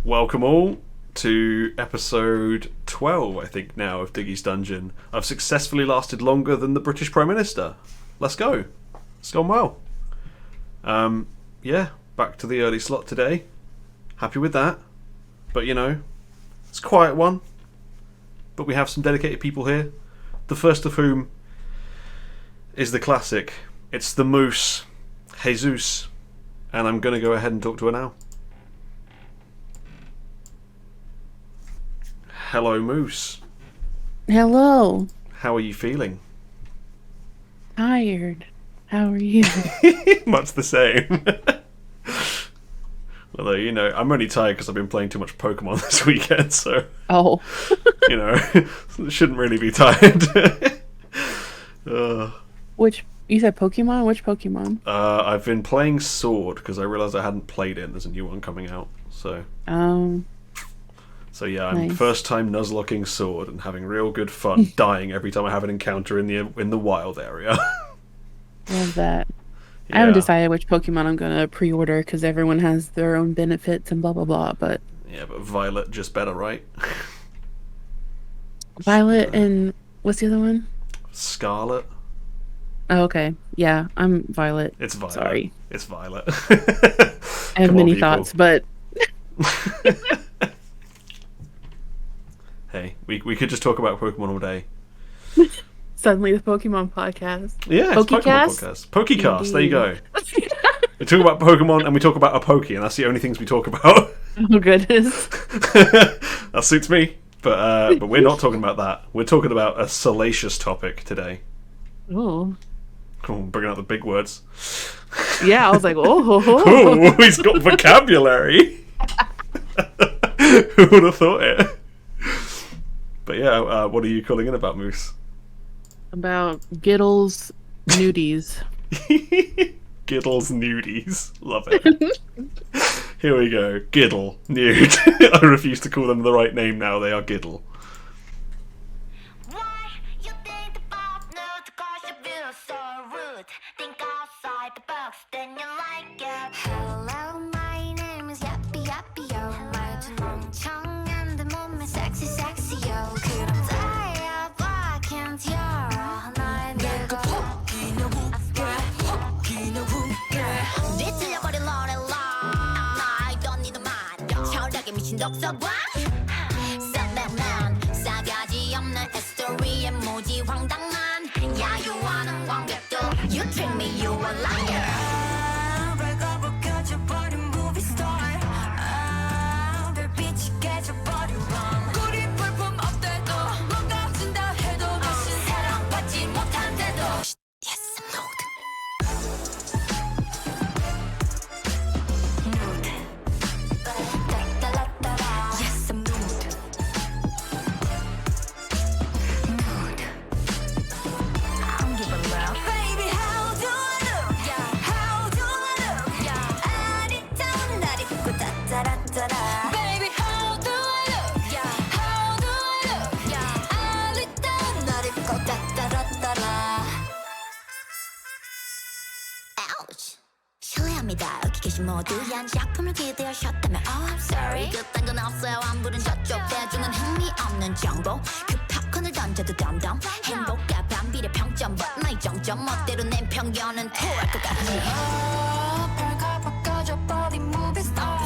Welcome all to episode 12, I think now, of Diggy's Dungeon. I've successfully lasted longer than the British Prime Minister. Let's go. It's gone well. Yeah, back to the early slot today. Happy with that. But, you know, it's a quiet one. But we have some dedicated people here. The first of whom is the classic. It's the Moose, Jesus. And I'm going to go ahead and talk to her now. Hello, Moose. Hello. How are you feeling? Tired. How are you? Much the same. Although, you know, I'm only tired because I've been playing too much Pokemon this weekend, so... Oh. You know, shouldn't really be tired. You said Pokemon? Which Pokemon? I've been playing Sword because I realised I hadn't played it and there's a new one coming out, so... So yeah, I'm Nice. first time nuzlocking Sword and having real good fun dying every time I have an encounter in the wild area. Love that. Yeah. I haven't decided which Pokemon I'm going to pre-order because everyone has their own benefits and blah, blah, blah, but... Yeah, but Violet just better, right? Violet and... What's the other one? Scarlet. Oh, okay. Yeah, I'm Violet. It's Violet. Sorry. It's Violet. I have many thoughts, but... Hey, we could just talk about Pokemon all day. Suddenly the Pokemon podcast. Yeah, it's Pokemon podcast. Pokecast, there you go. We talk about Pokemon and we talk about a Poke, and that's the only things we talk about. Oh, goodness. That suits me. But we're not talking about that. We're talking about a salacious topic today. Oh. Cool, bringing out the big words. Yeah, I was like, oh. Oh, he's got vocabulary. Who would have thought it? But yeah, what are you calling in about, Moose? About Giddles nudies. Giddle's nudies. Love it. Here we go. Giddle. Nude. I refuse to call them the right name now. They are Giddle. Why you think the boss knows cause you feel so rude? Think outside the box, then you like it. Hello, my name is Yappy Yappy Yo. 말투 멍청한데 몸매 sexy sexy yo. 그럼 다야 I can't hear. 날 내가 포기는 웃게 뒤틀려버린 노래라. I don't need a man. 철학에 미친 독서관. Subman 싸가지 없는 스토리에 무지 황당한 야유하는 관객도 You treat me you a liar. 배가 벗겨져버린 movie star. 별빛이 깨져버린 rom. 꿀이 볼품 없대도 뭔가 준다 해도 다시 사랑받지 못한대도 Yes I'm nude. Nude. 따라따라따라. Yes I'm nude. Nude. I don't give a love. Baby, how do I look? Yeah, how do I look? Yeah, 아리따운 날 입고 따따라따라. Baby, how do I look? Yeah, how do I look? Yeah, 아리따운 날 입고 따따라따라. Ouch. 실례합니다. 여기 계신 모두 한 작품을 기대하셨다면 Oh I'm sorry. 그딴 건 없어요. 안 부른 저쪽 대중은 흥미없는 정보. 그 팝콘을 던져도 덤덤. 행복과 반비례 평점 But 나의 정점 멋대로 낸 편견은 토할 것 같지. 별가 바꿔줘버린 movie star.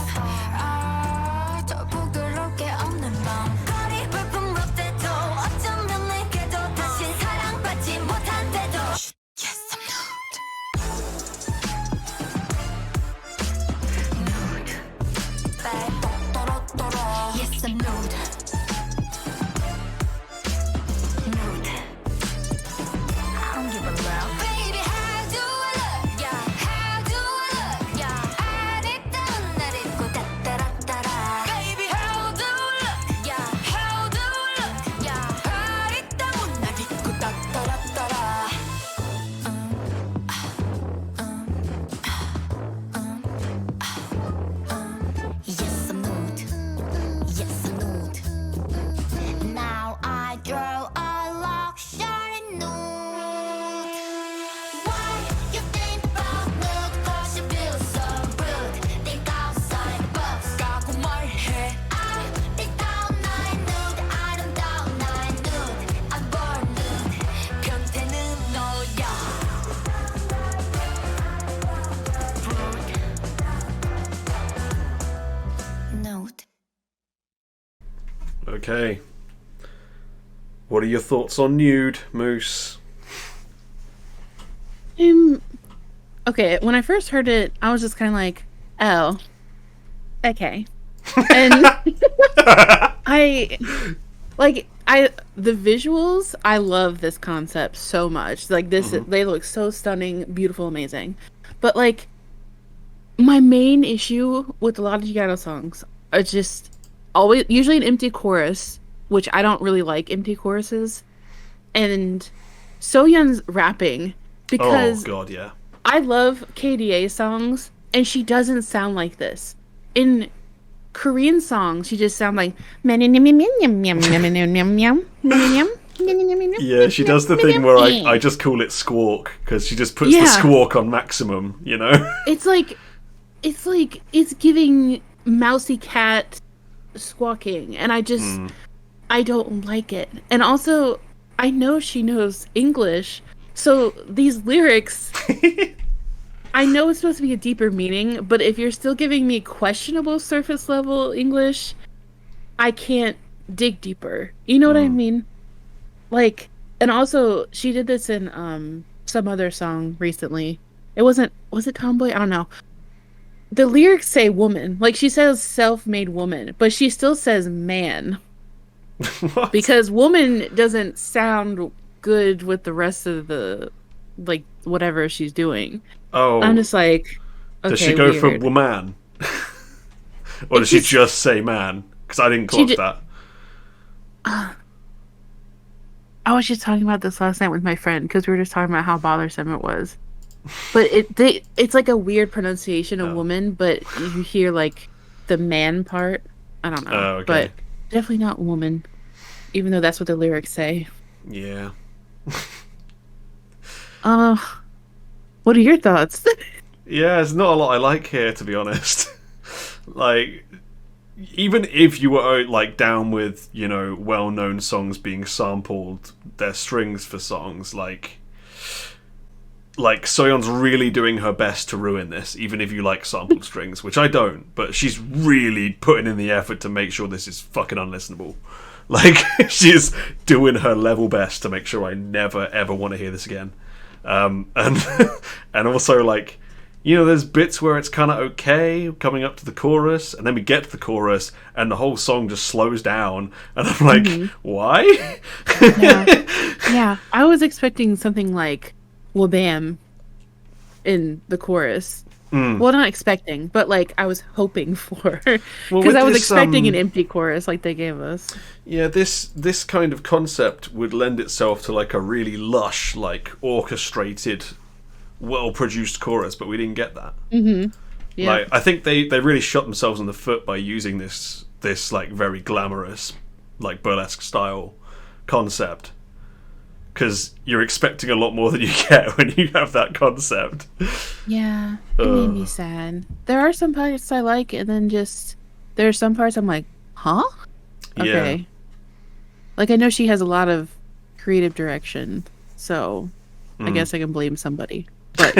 저 부끄러울 게 없는 밤. 거리 불품 없대도 어쩌면 내게도 다시 사랑받지 못한대도 Yes I'm nude. Nude. Yes I'm nude. Nude. I don't give a love. Baby, how do I look? Yeah, how do I look? Yeah, 아리따운 날 입고 따따라따라. Baby, how do I look? Yeah, how do I look? Yeah, 아리따운 날 입고 따따라따라. Yes I'm nude. Yes I'm nude. Okay. What are your thoughts on Nude, Moose? Okay, when I first heard it, I was just kind of like, oh, okay. And the visuals, I love this concept so much. Like this, they look so stunning, beautiful, amazing. But like, my main issue with a lot of Giano songs are just always usually an empty chorus, which I don't really like empty choruses, and Soyeon's rapping because oh god, yeah. I love KDA songs, and she doesn't sound like this. In Korean songs, she just sounds like yeah, she does the thing where I just call it squawk because she just puts the squawk on maximum, you know. It's giving mousy cat squawking, and I don't like it. And also, I know she knows English, so these lyrics, I know it's supposed to be a deeper meaning, but if you're still giving me questionable surface level English, I can't dig deeper. You know what I mean? Like, and also she did this in some other song recently. Was it Tomboy? I don't know. The lyrics say woman. Like, she says self-made woman, but she still says man. What? Because woman doesn't sound good with the rest of the, like, whatever she's doing. Oh. I'm just like, okay, does she go weird. for woman? Or does she just say man? Because I didn't clock that. I was just talking about this last night with my friend, because we were just talking about how bothersome it was. But it's like a weird pronunciation of woman, but you hear like the man part. I don't know. Oh, okay. But definitely not woman, even though that's what the lyrics say. Yeah. What are your thoughts? Yeah, there's not a lot I like here, to be honest. Like, even if you were like down with, you know, well-known songs being sampled, their strings for songs, like Soyeon's really doing her best to ruin this, even if you like sampled strings, which I don't, but she's really putting in the effort to make sure this is fucking unlistenable. Like, she's doing her level best to make sure I never ever want to hear this again. And and also, like, you know, there's bits where it's kind of okay coming up to the chorus, and then we get to the chorus and the whole song just slows down, and I'm like, why? Yeah, I was expecting something like "Wabam" in the chorus. Well, not expecting, but like I was hoping for, because I was expecting an empty chorus like they gave us. Yeah, this kind of concept would lend itself to like a really lush, like orchestrated, well-produced chorus, but we didn't get that. Yeah. Like, I think they really shot themselves in the foot by using this like very glamorous, like burlesque style concept, because you're expecting a lot more than you get when you have that concept. Yeah, it made me sad. There are some parts I like, and then there are some parts I'm like, huh? Okay. Yeah. Like, I know she has a lot of creative direction, so I guess I can blame somebody. But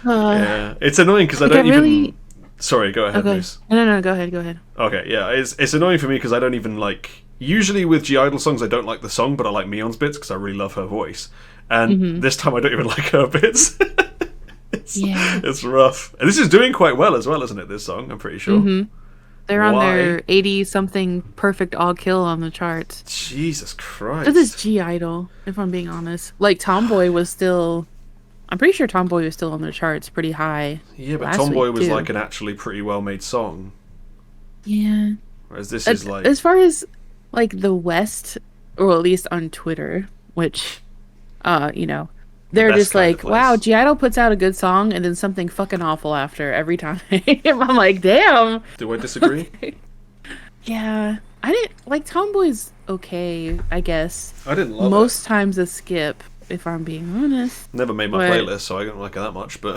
yeah, it's annoying because I don't even. Sorry, go ahead, Moose. No, go ahead. Okay, yeah, it's annoying for me because I don't even like. Usually with G-Idle songs, I don't like the song, but I like Mion's bits because I really love her voice. And this time, I don't even like her bits. It's rough. And this is doing quite well as well, isn't it? This song, I'm pretty sure. They're on their 80-something perfect all kill on the charts. Jesus Christ. This is G-Idle, if I'm being honest. Like, Tomboy was still... I'm pretty sure Tomboy was still on the charts pretty high. Yeah, but Tomboy was like an actually pretty well-made song. Yeah. Whereas this is like... As far as, like, the West, or at least on Twitter, which, you know... They're just like, wow, G-Idle puts out a good song and then something fucking awful after every time. I'm like, damn. Do I disagree? Yeah. I didn't... Like, Tomboy's okay, I guess. I didn't love it. Most times a skip, if I'm being honest. Never made my playlist, so I don't like it that much, but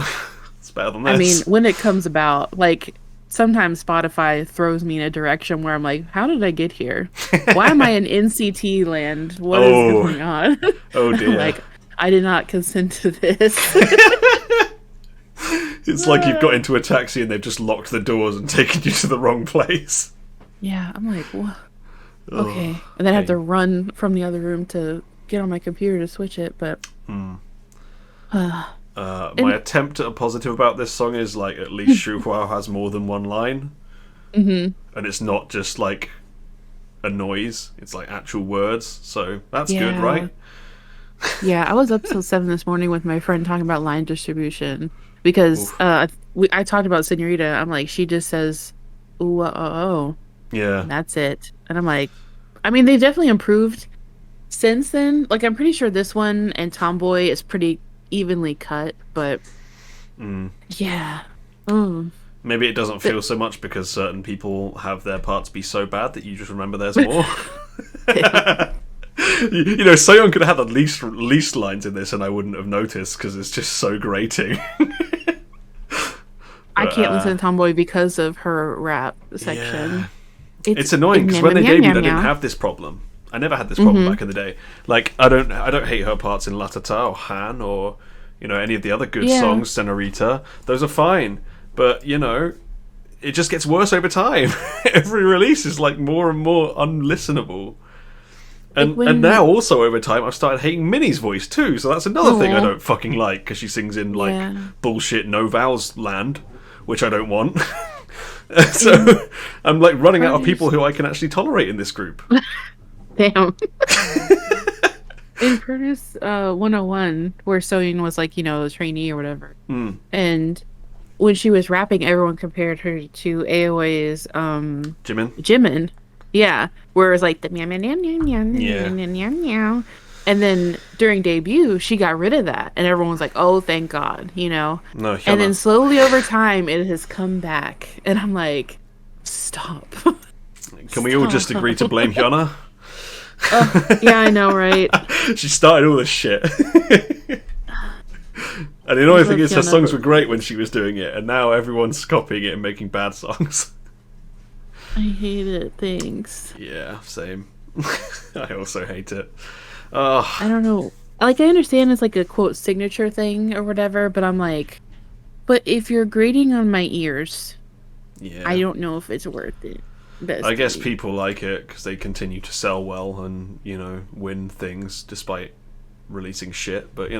it's better than this. I mean, when it comes about, like, sometimes Spotify throws me in a direction where I'm like, how did I get here? Why am I in NCT land? What is going on? Oh, dear. Like, I did not consent to this. It's like you've got into a taxi and they've just locked the doors and taken you to the wrong place. Yeah, I'm like, what? Okay. Oh, And then I have to pain. run from the other room to get on my computer to switch it, but uh, My and attempt at a positive about this song is like at least Shuhua has more than one line, mhm. and it's not just like a noise; it's like actual words. So that's good, Yeah. right? Yeah, I was up till 7 this morning with my friend talking about line distribution because Oof. I talked about Senorita. I'm like, she just says, ooh, oh, Yeah. and that's it. And I'm like, I mean, they definitely improved since then. Like, I'm pretty sure this one and Tomboy is pretty evenly cut, but yeah. Mm. Maybe it doesn't But feel so much because certain people have their parts be so bad that you just remember there's more. You know, Soyeon could have had the least lines in this, and I wouldn't have noticed because it's just so grating. I But can't listen to Tomboy because of her rap yeah, section. it's annoying because Meow, when meow, they meow, meow, debuted, I didn't meow. have this problem. I never had this problem Mm-hmm. back in the day. Like I don't hate her parts in Latata or Han or any of the other good Yeah. songs, Senorita. Those are fine, but it just gets worse over time. Every release is like more and more unlistenable. Like And when, now also over time I've started hating Minnie's voice too, so that's another thing I oh, don't fucking like because she sings in like yeah. bullshit no vowels land, which I don't want. In So I'm like running out of Furnace. people who I can actually tolerate in this group. Damn. In Furnace 101, where Soyeon was like, a trainee or whatever. And when she was rapping, everyone compared her to AOA's Jimin? Jimin. Yeah. Where it was like the meow meow meow meow meow meow Yeah. meow meow meow. And then during debut, she got rid of that. And everyone was like, oh, thank God. No, And then Hyuna. slowly over time, it has come back. And I'm like, stop. Can we all just Stop. agree to blame Hyuna? Yeah, I know, right? She started all this shit. And the I annoying thing love is her Hyuna, songs but were great when she was doing it, and now everyone's copying it and making bad songs. I hate it. Thanks. Yeah, same. I also hate it. I don't know. Like, I understand it's like a quote signature thing or whatever, but I'm like, but if you're grating on my ears, I Yeah. don't know if it's worth it. I guess Bestie. people like it because they continue to sell well and, win things despite releasing shit. But,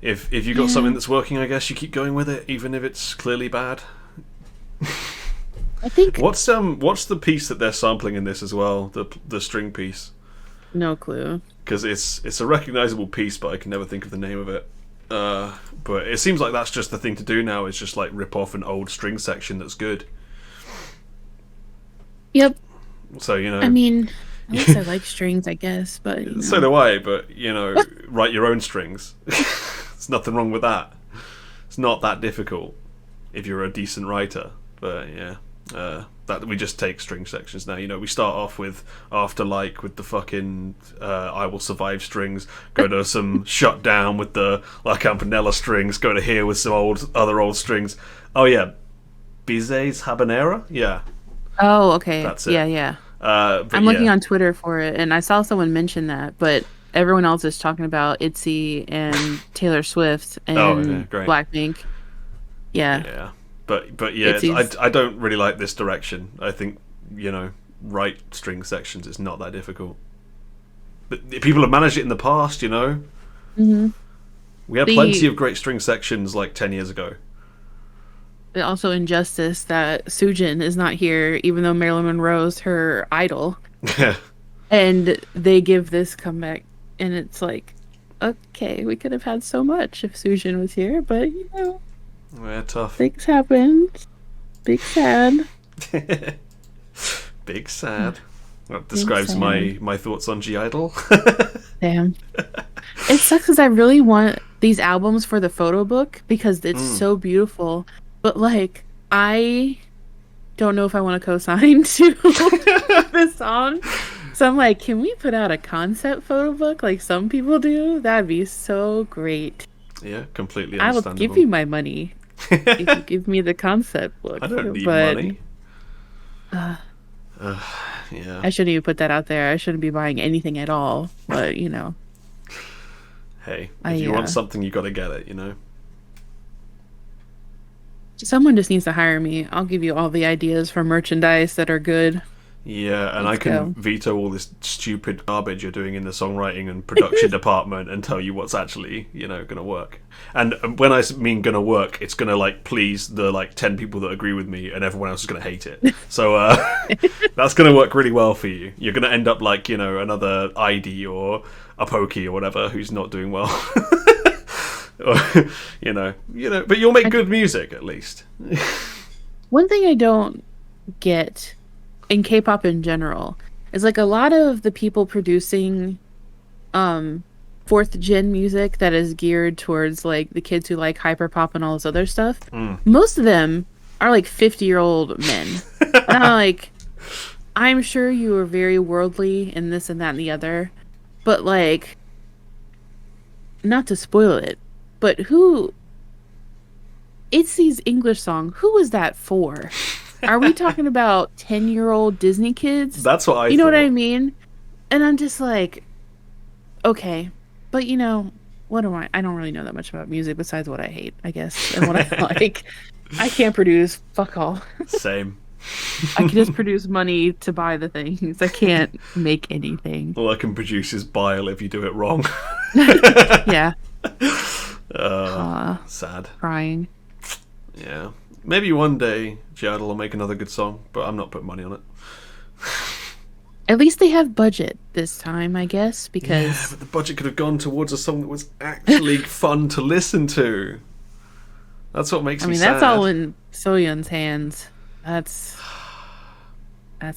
if you got Yeah. something that's working, I guess you keep going with it, even if it's clearly bad. I think What's the piece that they're sampling in this as well? The string piece. no clue. Because it's a recognizable piece, but I can never think of the name of it. But it seems like that's just the thing to do now. Is just like rip off an old string section that's good. Yep. So I mean, at least I like strings, I guess, but so do I. But write your own strings. There's nothing wrong with that. It's not that difficult if you're a decent writer. But yeah. That we just take string sections now. We start off with After Like with the fucking I Will Survive strings, go to some Shut Down with the La Campanella strings, go to here with some other old strings. Oh yeah, Bizet's Habanera? Yeah, oh, okay. that's it. Yeah, yeah. But I'm looking yeah. on Twitter for it, and I saw someone mention that, but everyone else is talking about Itzy and Taylor Swift Oh, yeah, and great. Blackpink. Yeah, Yeah. But yeah, Itzy's. I don't really like this direction. I think, write string sections, it's not that difficult. But people have managed it in the past. Mhm. We had The plenty of great string sections like 10 years ago. Also injustice that Sujin is not here, even though Marilyn Monroe's her idol, Yeah. and they give this comeback, and it's like, okay, we could have had so much if Sujin was here, but Yeah, tough. things happen. Big sad. Big sad. That Big describes sad. my thoughts on G-Idol. Damn. It sucks because I really want these albums for the photo book because it's so beautiful. But like, I don't know if I want to co-sign to this song. So I'm like, can we put out a concept photo book like some people do? That'd be so great. Yeah, completely I will understandable. give you my money if you give me the concept book. I don't need but money. Yeah. I shouldn't even put that out there. I shouldn't be buying anything at all. But Hey, if I you want something, you got to get it. Someone just needs to hire me. I'll give you all the ideas for merchandise that are good. Yeah, and I Let's can go. veto all this stupid garbage you're doing in the songwriting and production department and tell you what's actually, going to work. And when I mean going to work, it's going to like please the like 10 people that agree with me, and everyone else is going to hate it. So that's going to work really well for you. You're going to end up like another I-DLE or a Pokey or whatever who's not doing well. Or, but you'll make good music at least. One thing I don't get in K-pop in general is like a lot of the people producing fourth gen music that is geared towards like the kids who like hyperpop and all this other stuff. Most of them are like 50-year-old men. And I'm like, I'm sure you are very worldly in this and that and the other, but like, not to spoil it, but Itzy's English song, who was that for? Are we talking about 10-year-old Disney kids? That's what I You know what I thought. mean? And I'm just like, okay. But what do I don't really know that much about music besides what I hate, I guess, and what I like. I can't produce fuck all. Same. I can just produce money to buy the things. I can't make anything. All I can produce is bile if you do it wrong. Yeah. Sad. Crying. Yeah. Maybe one day I-DLE will make another good song, but I'm not putting money on it. At least they have budget this time, I guess, Yeah, because but the budget could have gone towards a song that was actually fun to listen to. That's what makes me sad. that's all in Soyeon's hands. That's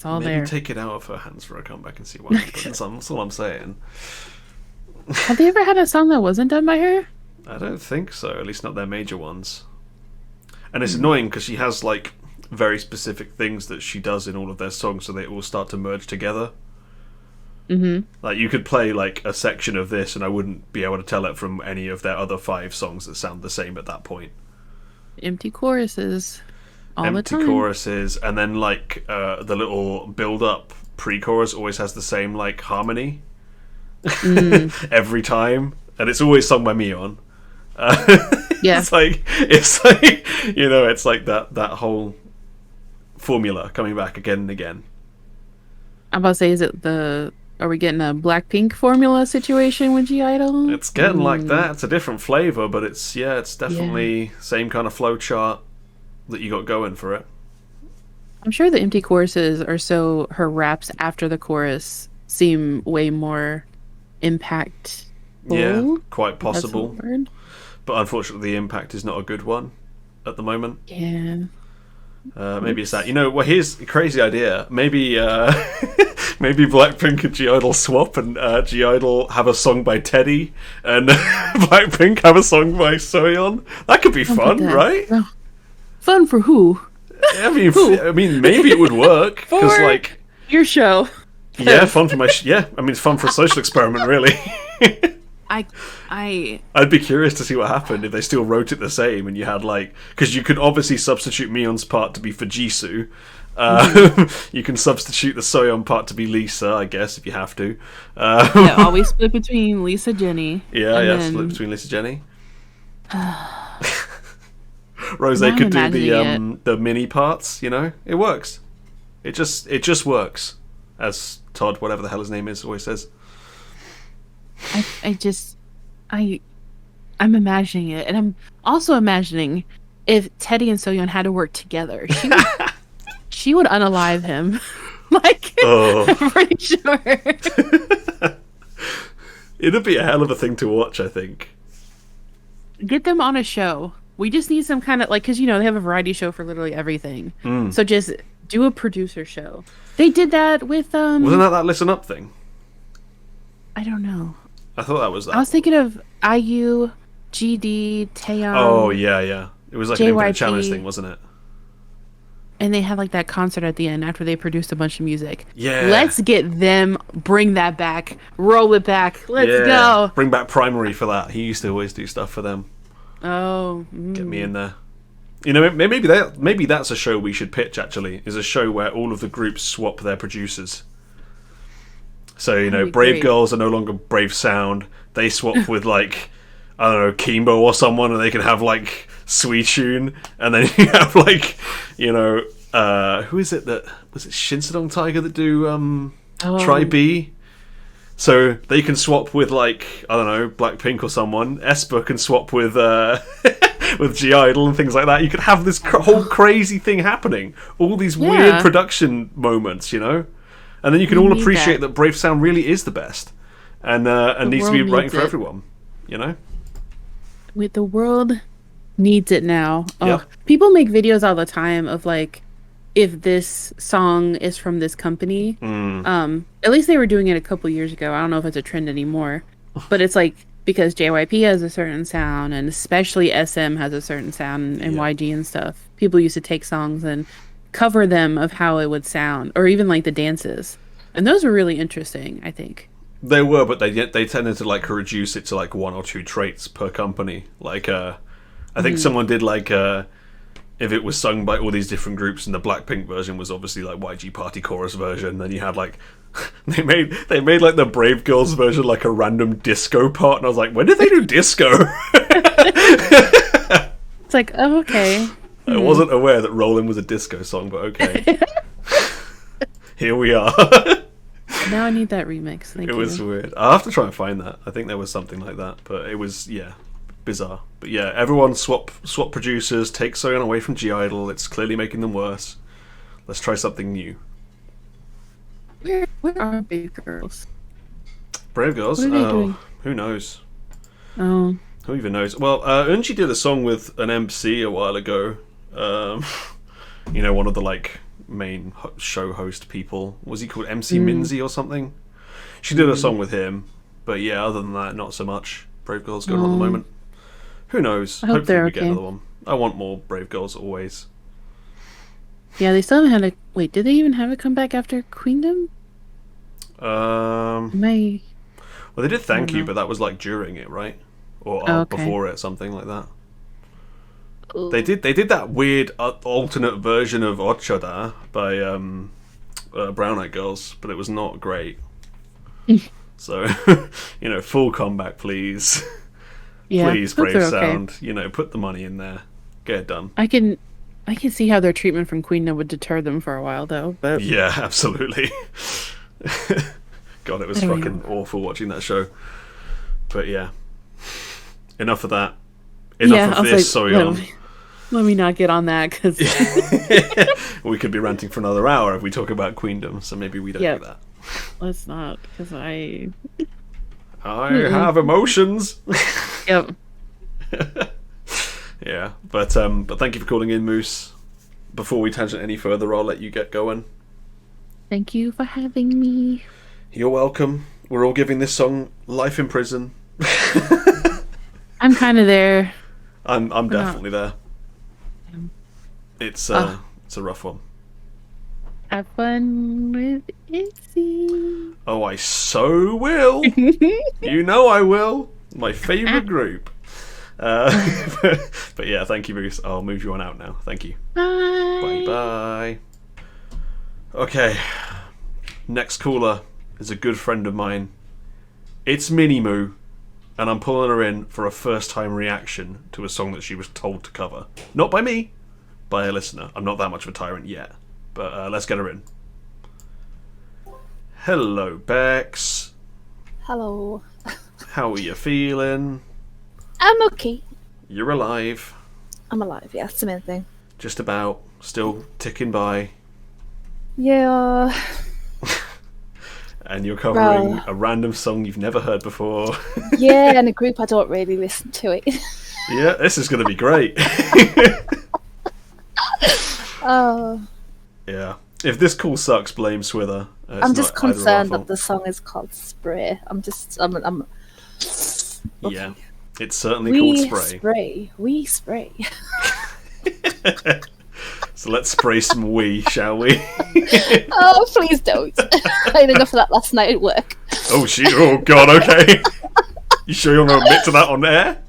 all Maybe there. take it out of her hands for a comeback and see what happens. That's all I'm saying. Have they ever had a song that wasn't done by her? I don't think so, at least not their major ones. And it's annoying because she has like very specific things that she does in all of their songs, so they all start to merge together. Mm-hmm. Like you could play like a section of this, and I wouldn't be able to tell it from any of their other 5 songs that sound the same at that point. Empty choruses all the Empty time. choruses, and then like the little build-up pre-chorus always has the same like harmony every time, and it's always sung by Mion. Yeah. it's like it's like that whole formula coming back again and again. I'm about to say, are we getting a Blackpink formula situation with I-DLE? It's getting like that. It's a different flavor, but it's definitely same kind of flow chart that you got going for it. I'm sure the empty choruses are so her raps after the chorus seem way more impactful. Yeah, quite That's the possible. word. But unfortunately, the impact is not a good one at the moment. Yeah. Maybe it's that. Well, here's a crazy idea. Maybe maybe Blackpink and I-DLE swap, and I-DLE have a song by Teddy, and Blackpink have a song by Soyeon. That could be fun, right? No. Fun for who? I mean, maybe it would work because, For like, your show. yeah, fun for my it's fun for a social experiment, really. I'd be curious to see what happened if they still wrote it the same, and you had like, because you could obviously substitute Mion's part to be for Jisoo. You can substitute the Soyeon part to be Lisa, I guess, if you have to. Yeah, always split between Lisa, Jenny. Split between Lisa, Jenny. Rose Now I'm could do imagining the mini parts. It works. It just works, as Todd, whatever the hell his name is, always says. I'm imagining it, and I'm also imagining if Teddy and Soyeon had to work together, she would unalive him. Like, I'm pretty sure. It'd be a hell of a thing to watch, I think. Get them on a show. We just need some kind of, like, because they have a variety show for literally everything. So just do a producer show. They did that with Wasn't that Listen Up thing? I don't know. I thought that was that. I was thinking of IU, GD, Taeyong. Oh yeah. It was like an Infinite JYP. Challenge thing, wasn't it? And they had like that concert at the end after they produced a bunch of music. Yeah. Let's get them, bring that back, roll it back. Let's go. Bring back Primary for that. He used to always do stuff for them. Oh. Get me in there. Maybe that's a show we should pitch, actually, is a show where all of the groups swap their producers. So, That'd be Brave great. Girls are no longer Brave Sound. They swap with, like, I don't know, Kimbo or someone, and they can have, like, Sweet Tune, and then you have like, you know, who is it that was it Shinsadong Tiger that do Try B? So they can swap with like, I don't know, Blackpink or someone. aespa can swap with with G-Idle and things like that. You could have this whole crazy thing happening. All these weird production moments, you know? And then you can all appreciate that Brave Sound really is the best. And needs to be writing for everyone, you know? The world needs it now. Oh, yeah. People make videos all the time of like, if this song is from this company. At least they were doing it a couple years ago. I don't know if it's a trend anymore. But it's like, because JYP has a certain sound, and especially SM has a certain sound, and YG and stuff. People used to take songs and cover them of how it would sound, or even like the dances. And those were really interesting, I think. They were, but they tended to like reduce it to like 1 or 2 traits per company. Like, I think someone did like... if it was sung by all these different groups, and the Blackpink version was obviously like YG Party Chorus version, then you had like they made like the Brave Girls version like a random disco part, and I was like, when did they do disco? It's like, oh, okay. I wasn't aware that Rollin' was a disco song, but okay. Here we are. Now I need that remix. Thank you. It was weird. I'll have to try and find that. I think there was something like that, but it was bizarre. But yeah, everyone swap producers, take Soyeon away from G-Idle. It's clearly making them worse. Let's try something new. Where are Brave Girls? Brave Girls? What are they doing? Who knows? Oh. Who even knows? Well, Unji did a song with an MC a while ago. You know, one of the like main show host people. Was he called MC Minzy or something? She did a song with him. But yeah, other than that, not so much. Brave Girls going on at the moment. Who knows? I hope Hopefully they're we get okay. another one. I want more Brave Girls always. Yeah, they still haven't had a... Wait, did they even have a comeback after Queendom? Well, they did Thank You, but that was like during it, right? Or before it, something like that. Ooh. They did that weird alternate version of Ochoda by Brown Eyed Girls, but it was not great. So, you know, full comeback, please. Yeah, please, hope Brave they're okay. Sound. You know, put the money in there. Get it done. I can see how their treatment from Queendom would deter them for a while, though. But Yeah, absolutely. God, it was fucking awful watching that show. But yeah. Enough of that. Enough of this, let me not get on that, because... We could be ranting for another hour if we talk about Queendom, so maybe we don't do that. Let's not, because I have emotions. Yep. Yeah, but thank you for calling in, Moose. Before we tangent any further, I'll let you get going. Thank you for having me. You're welcome. We're all giving this song life in prison. I'm kind of there. I'm definitely there. It's a rough one. Have fun with Itzy. Oh, I so will. You know I will. My favourite group. But yeah, thank you, Moose. I'll move you on out now. Thank you. Bye. Bye. Okay. Next caller is a good friend of mine. It's Minnymoo, and I'm pulling her in for a first-time reaction to a song that she was told to cover. Not by me, by a listener. I'm not that much of a tyrant yet, but let's get her in. Hello, Bex. Hello. How are you feeling? I'm okay. You're alive. I'm alive, yeah, that's the main thing. Just about. Still ticking by. Yeah. And you're covering a random song you've never heard before. Yeah, and a group I don't really listen to it. Yeah, this is going to be great. Oh. Yeah. If this call sucks, blame Swither. I'm just concerned that the song is called Spray. I'm okay. Yeah. It's certainly called Spray. We spray. So let's spray some wee, shall we? Oh, please don't. I had enough of that last night at work. Oh god, okay. You sure you're going to admit to that on air?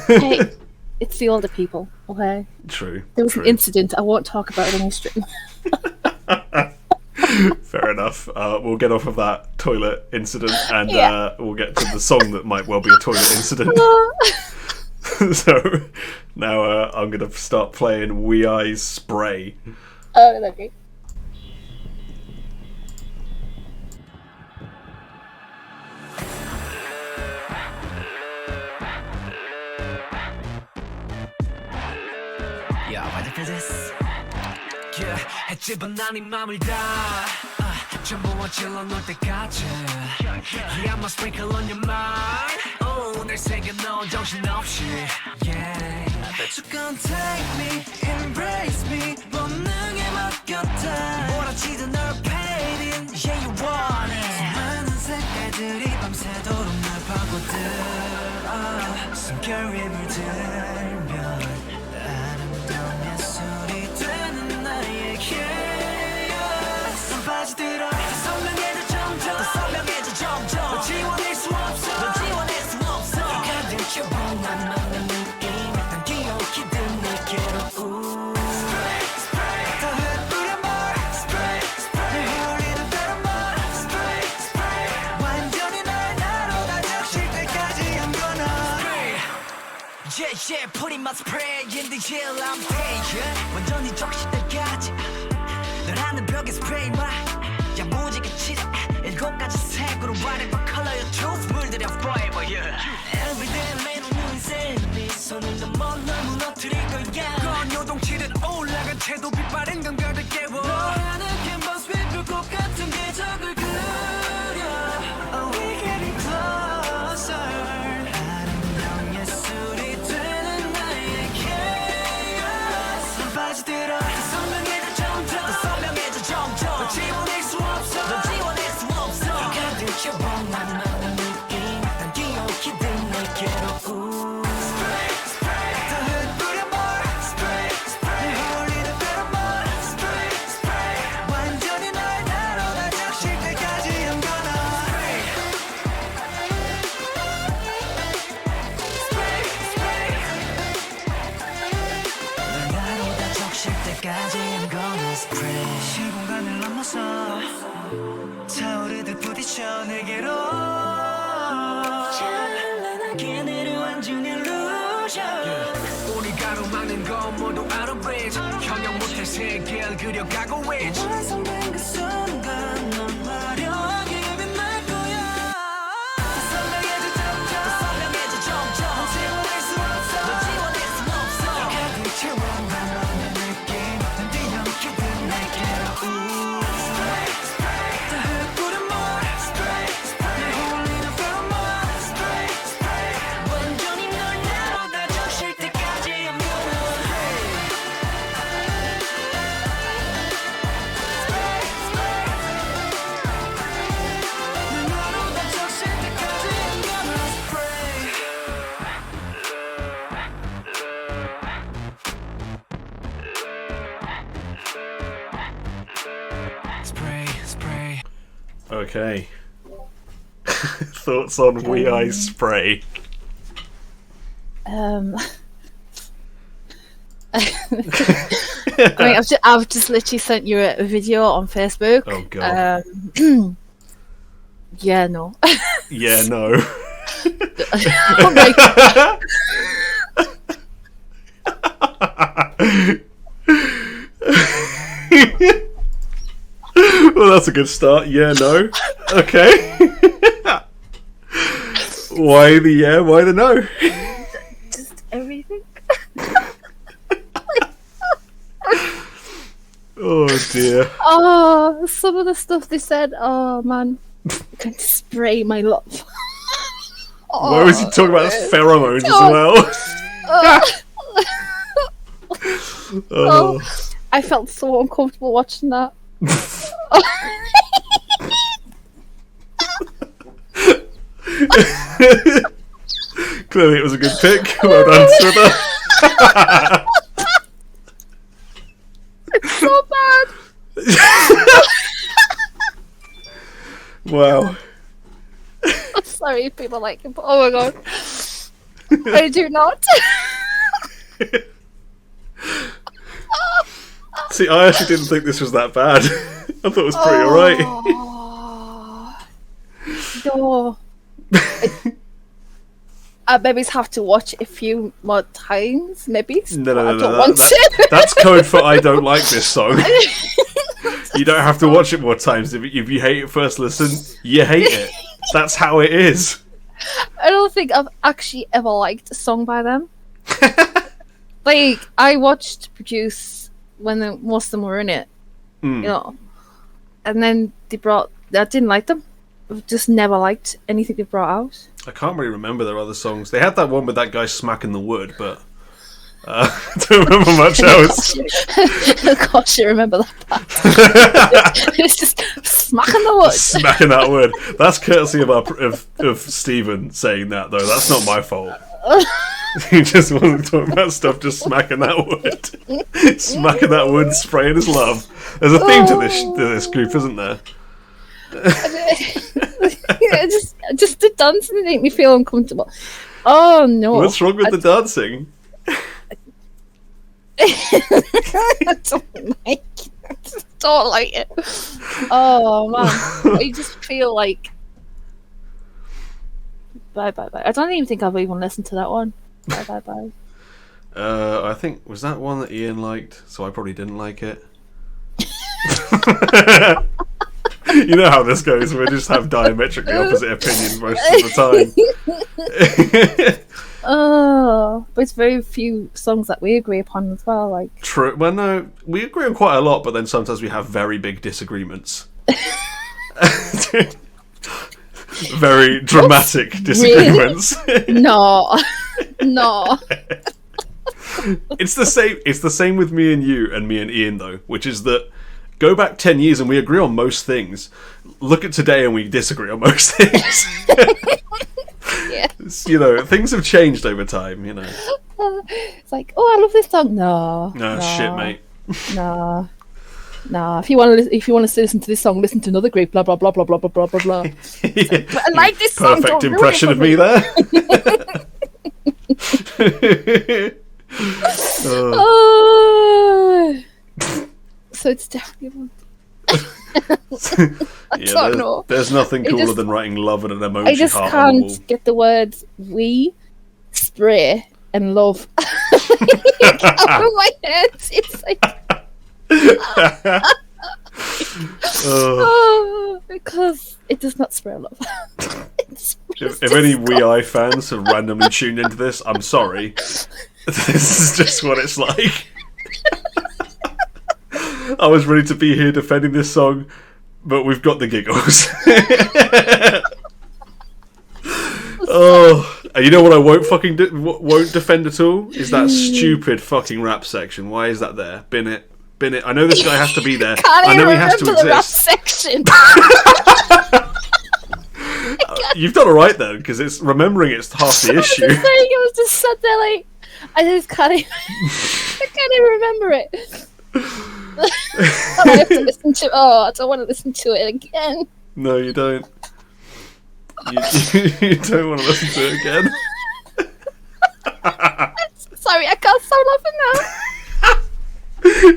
Hey, it's the older people, okay? True. There was an incident. I won't talk about it on the stream. Fair enough. We'll get off of that toilet incident and we'll get to the song that might well be a toilet incident. So now I'm going to start playing Wee Eye's Spray. Oh, okay. Yeah, ready for this? Yeah, 해집은 아닌 맘을 다 전부 어질러 놓을 때까지 Yeah, I'ma sprinkle on your mind 날 새겨 넣어 정신없이 Yeah I bet you gon' take me, embrace me 본능에 맡겼다 몰아치던 널 painting Yeah, you want it 수많은 색깔들이 밤새도록 날 파고들 숨결 위에 물들면 아름다운 예술이 되는 나의 chaos 넌 빠져들어 선명해져 점점 더 선명해져 점점 너 지워낼 수 없어 너 지워낼 수 없어 가득 채워 나만의 느낌 난 기억이든 내게로 Spray, spray 더 흩뿌려 뭘 Spray, spray 내 휘어리는 pheromone Spray, spray 완전히 날 나로 다 적실 때까지 I'm gonna Spray Yeah, yeah, putting my spray in the gel, I'm paid 완전히 적실 때까지 널 하는 벽에 스프레이 마 야무지게 칠해 7가지 색으로 whatever color you choose 물들여 forever, yeah Everyday 매일 눈이 셀미 손을 넘어 널 무너뜨릴 거야 건 요동치듯 올라간 채도 빛바랜 감각을 깨워 너라는 캔버스 위 불꽃 같은 궤적을 그려 Oh, we getting closer 빠져들어 더 선명해져 점점 더 선명해져 점점 너 지워낼 수 없어 너 지워낼 수 없어 가득 채워 나만의 느낌 난 기억이든 내게로 Spray, spray 더 흩뿌려 뭘 Spray, spray 내 휘어리는 pheromone Spray, spray 완전히 널 나로 다 적실 때까지 I'm gonna Spray Spray, spray 널 나로 다 적실 때까지 I'm gonna spray 시공간을 넘어서 타오르듯 부딪혀 내게로 찬란하게 내려앉은 illusion 우리 가로막는 건 모두 out of reach 형용 못할 세계를 그려가고 있지 완성된 그 순간 넌 화려하게 빛날 거야 더 선명해져 점점 더 선명해져 점점 너 지워낼 수 없어 너 지워낼 수 없어 가득 채워 나만의 느낌 난 뒤엉키듯 내게로 Spray, spray 더 흩뿌려 뭘 Spray, spray 내 휘어리는 pheromone Spray, spray 완전히 널 나로 다 적실 때까지 I'm gonna Spray Spray, spray 널 나로 다 적실 때까지 I'm gonna Spray Spray, spray Okay. Thoughts on Wee Eye's Spray? I mean, I've just literally sent you a video on Facebook. Oh god. Yeah, no. Yeah, no. Oh my God. Well, that's a good start. Yeah, no. Okay. Why the yeah? Why the no? Just everything. Oh dear. Oh, some of the stuff they said. Oh man, I'm going to spray my love. Why was he talking about pheromones as well? Oh. I felt so uncomfortable watching that. Clearly, it was a good pick. Well done, Swither. It's so bad. Wow. I'm sorry if people like it, but oh my god, I do not. See, I actually didn't think this was that bad. I thought it was pretty alright. No. I maybe have to watch it a few more times, maybe. No, I don't want to. that's code for I don't like this song. You don't have to watch it more times. If you hate it first listen, you hate it. That's how it is. I don't think I've actually ever liked a song by them. Like, I watched Produce when most of them were in it, you know, and then I didn't like them. I've just never liked anything they brought out. I can't really remember their other songs. They had that one with that guy smacking the wood, but I don't remember much else. Of course you remember that part. It's just smacking the wood. Smacking that wood. That's courtesy of Stephen saying that, though. That's not my fault. He just wasn't talking about stuff, just smacking that wood. Smacking that wood, spraying his love. There's a theme to this group, isn't there? just the dancing make me feel uncomfortable. Oh no! What's wrong with the dancing? I don't like it. Oh man, I just feel like bye. I don't even think I've even listened to that one. Bye. I think was that one that Ian liked, so I probably didn't like it. You know how this goes. We just have diametrically opposite opinions most of the time. Oh, but it's very few songs that we agree upon as well. Like True. Well, no, we agree on quite a lot, but then sometimes we have very big disagreements. Very dramatic disagreements. Really? No. It's the same. It's the same with me and you and me and Ian, though, which is that. Go back 10 years and we agree on most things. Look at today and we disagree on most things. Yeah. You know, things have changed over time, you know. It's like, oh, I love this song. No, shit, mate. No. If you want to listen to this song, listen to another group. Blah blah blah blah blah blah blah blah. Like, but I like this song. Perfect impression of me there. So it's definitely There's nothing cooler than writing love and an emoji I just heart on the wall. can't get the words we, spray, and love out of my head. It's like because it does not spray love. If any We fans have randomly tuned into this, I'm sorry. This is just what it's like. I was ready to be here defending this song, but we've got the giggles. Oh, and you know what I won't fucking won't defend at all is that stupid fucking rap section. Why is that there? Bin it. I know this guy has to be there. I know he has to exist. The rap section. You've done alright then, because it's remembering it's half the issue. It was just sat there like I just can't even. I can't even remember it. I have to listen to. Oh, I don't want to listen to it again. No, you don't. You don't want to listen to it again. Sorry, I can't stop laughing now.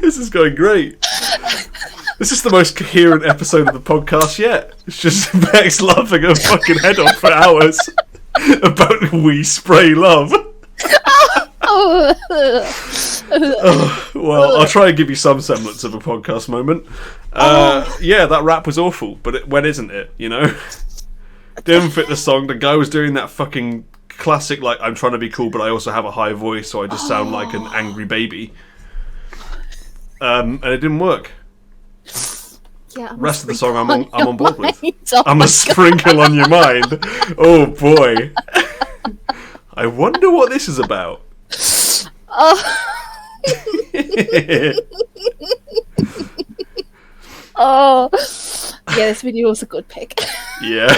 This is going great. This is the most coherent episode of the podcast yet. It's just Bex laughing her fucking head off for hours about we spray love. Well, I'll try and give you some semblance of a podcast moment. Yeah, that rap was awful, but when isn't it, you know? Didn't fit the song. The guy was doing that fucking classic, like, I'm trying to be cool, but I also have a high voice, so I just sound like an angry baby. And it didn't work. Yeah, Rest of the song I'm on board with. Oh I'm a sprinkle on your mind. Oh boy. I wonder what this is about. Oh, yeah, this video was a good pick. Yeah.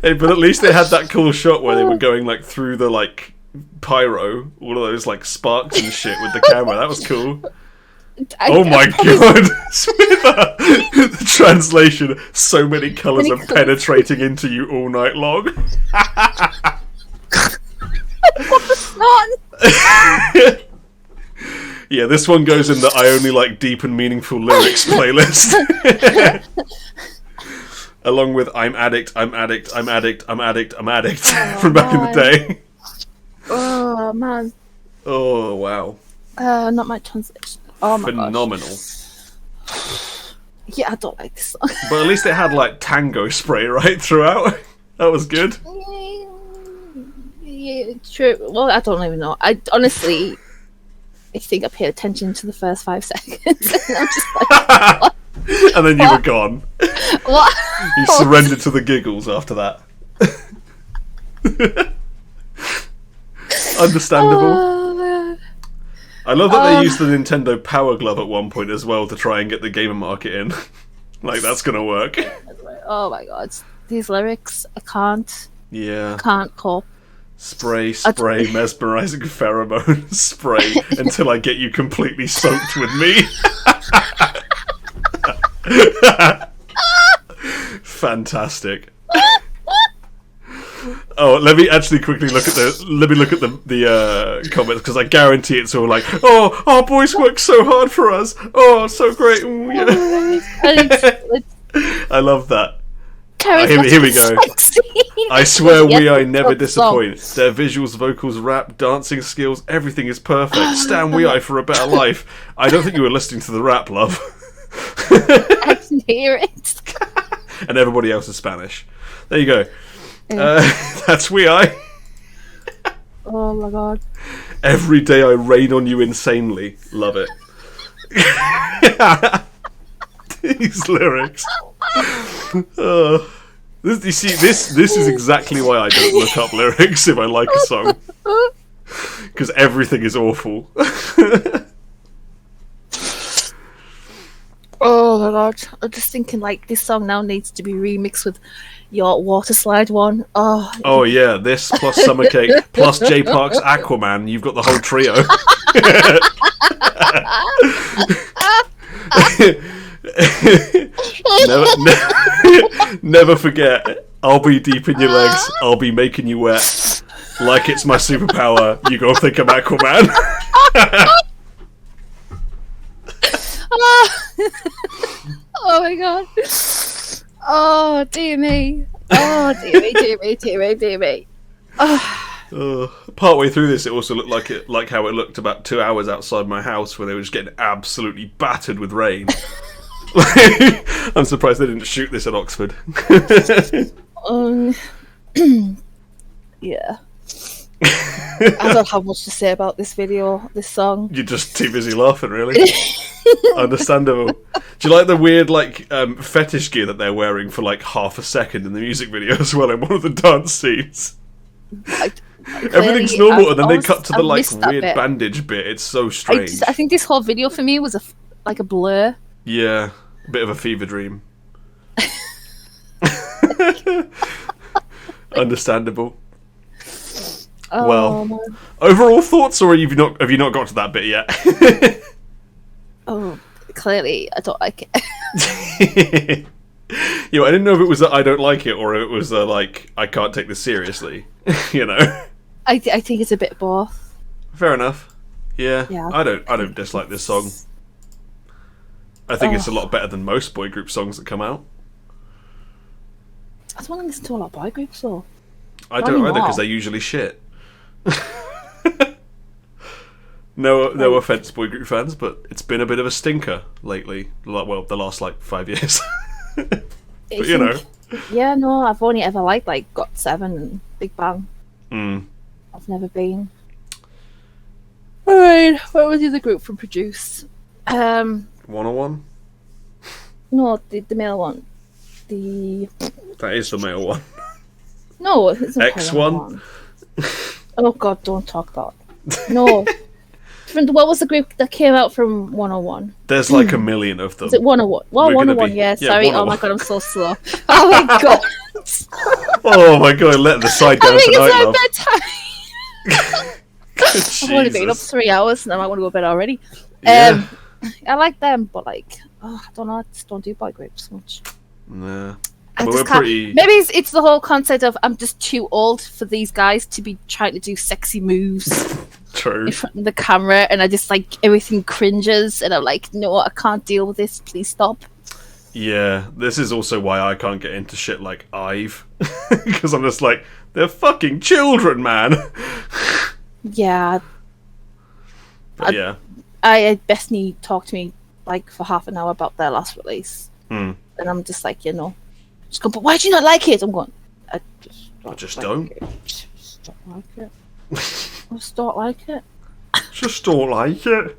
Hey, but at least they had that cool shot where they were going like through the like pyro, all of those like sparks and shit with the camera. That was cool. Oh my god, Swither! The translation: so many colours are penetrating into you all night long. What the fun? Yeah, this one goes in the I only like deep and meaningful lyrics playlist. Along with I'm addict, I'm addict, I'm addict, I'm addict, I'm addict from back in the day. Oh man. Oh wow. Not my translation. Oh my Phenomenal. gosh. Yeah, I don't like this song. But at least it had like tango spray right throughout. That was good. Yeah, true. Well, I don't even know. I honestly, I think I paid attention to the first 5 seconds. And I'm just like, what? And then you were gone. What? You surrendered to the giggles after that. Understandable. Oh, man. I love that they used the Nintendo Power Glove at one point as well to try and get the gamer market in. Like, that's gonna work. Oh my god. These lyrics, I can't cope. Spray, mesmerizing pheromones, spray until I get you completely soaked with me. Fantastic. Oh, let me actually quickly look at the comments, because I guarantee it's all like, "Oh, our boys work so hard for us. Oh, so great." Ooh, yeah. I love that. Here we go. I swear I never disappoint. Their visuals, vocals, rap, dancing skills, everything is perfect. Stand I for a better life. I don't think you were listening to the rap, love. I can hear it. And everybody else is Spanish. There you go. That's I. Oh my god. Every day I rain on you insanely. Love it. These lyrics. You see, this is exactly why I don't look up lyrics if I like a song. Because everything is awful. Oh my god. I'm just thinking like this song now needs to be remixed with your water slide one. Oh yeah, this plus Summer Cake plus J Park's Aquaman, you've got the whole trio. Never forget, I'll be deep in your legs, I'll be making you wet. Like it's my superpower, you go think I'm Aquaman. Oh my god. Oh dear me. Oh dear me, dear me, dear me, dear me. Partway through this, it also looked like how it looked about 2 hours outside my house, where they were just getting absolutely battered with rain. I'm surprised they didn't shoot this at Oxford. Yeah. I don't have much to say about this video, this song. You're just too busy laughing, really. Understandable. Do you like the weird fetish gear that they're wearing for like half a second in the music video as well in one of the dance scenes? Everything's normal, and then they cut to the weird bandage bit. It's so strange. I think this whole video for me was a blur. Yeah, a bit of a fever dream. Understandable. Oh, well, man. Overall thoughts, or have you not got to that bit yet? Oh, clearly I don't like it. I didn't know if it was that I don't like it, or if it was I can't take this seriously. I think it's a bit both. Fair enough. Yeah. I don't I dislike this song. I think it's a lot better than most boy group songs that come out. I don't want to listen to a lot of boy groups though. I don't either, because they're usually shit. No offense, boy group fans, but it's been a bit of a stinker lately. Well, the last 5 years. But Yeah, no, I've only ever liked GOT7 and Big Bang. I've never been. Alright, what was the other group from Produce? 101? No, the male one. That is the male one. No, it's not X1? Oh god, don't talk about it. No. What was the group that came out from 101? There's a million of them. Is it 101? Well, 101, yeah, sorry. 101. Oh my god, I'm so slow. Oh my god. Oh my god, let the side down tonight, love. I've only been up 3 hours and I might want to go to bed already. Yeah. I like them, but I don't know, I just don't do boy groups much. Nah. I But just we're can't. pretty... Maybe it's the whole concept of I'm just too old for these guys to be trying to do sexy moves True. in front of the camera, and I just everything cringes, and I'm like, no, I can't deal with this. Please stop. Yeah, this is also why I can't get into shit like Ive. Because I'm just like, they're fucking children, man. Yeah, But yeah. I Bethany talked to me like for half an hour about their last release, Hmm. and I'm just like, she's going, but why do you not like it? I'm going, I just like don't. it. Just don't like it. I just don't like it. Just don't like it.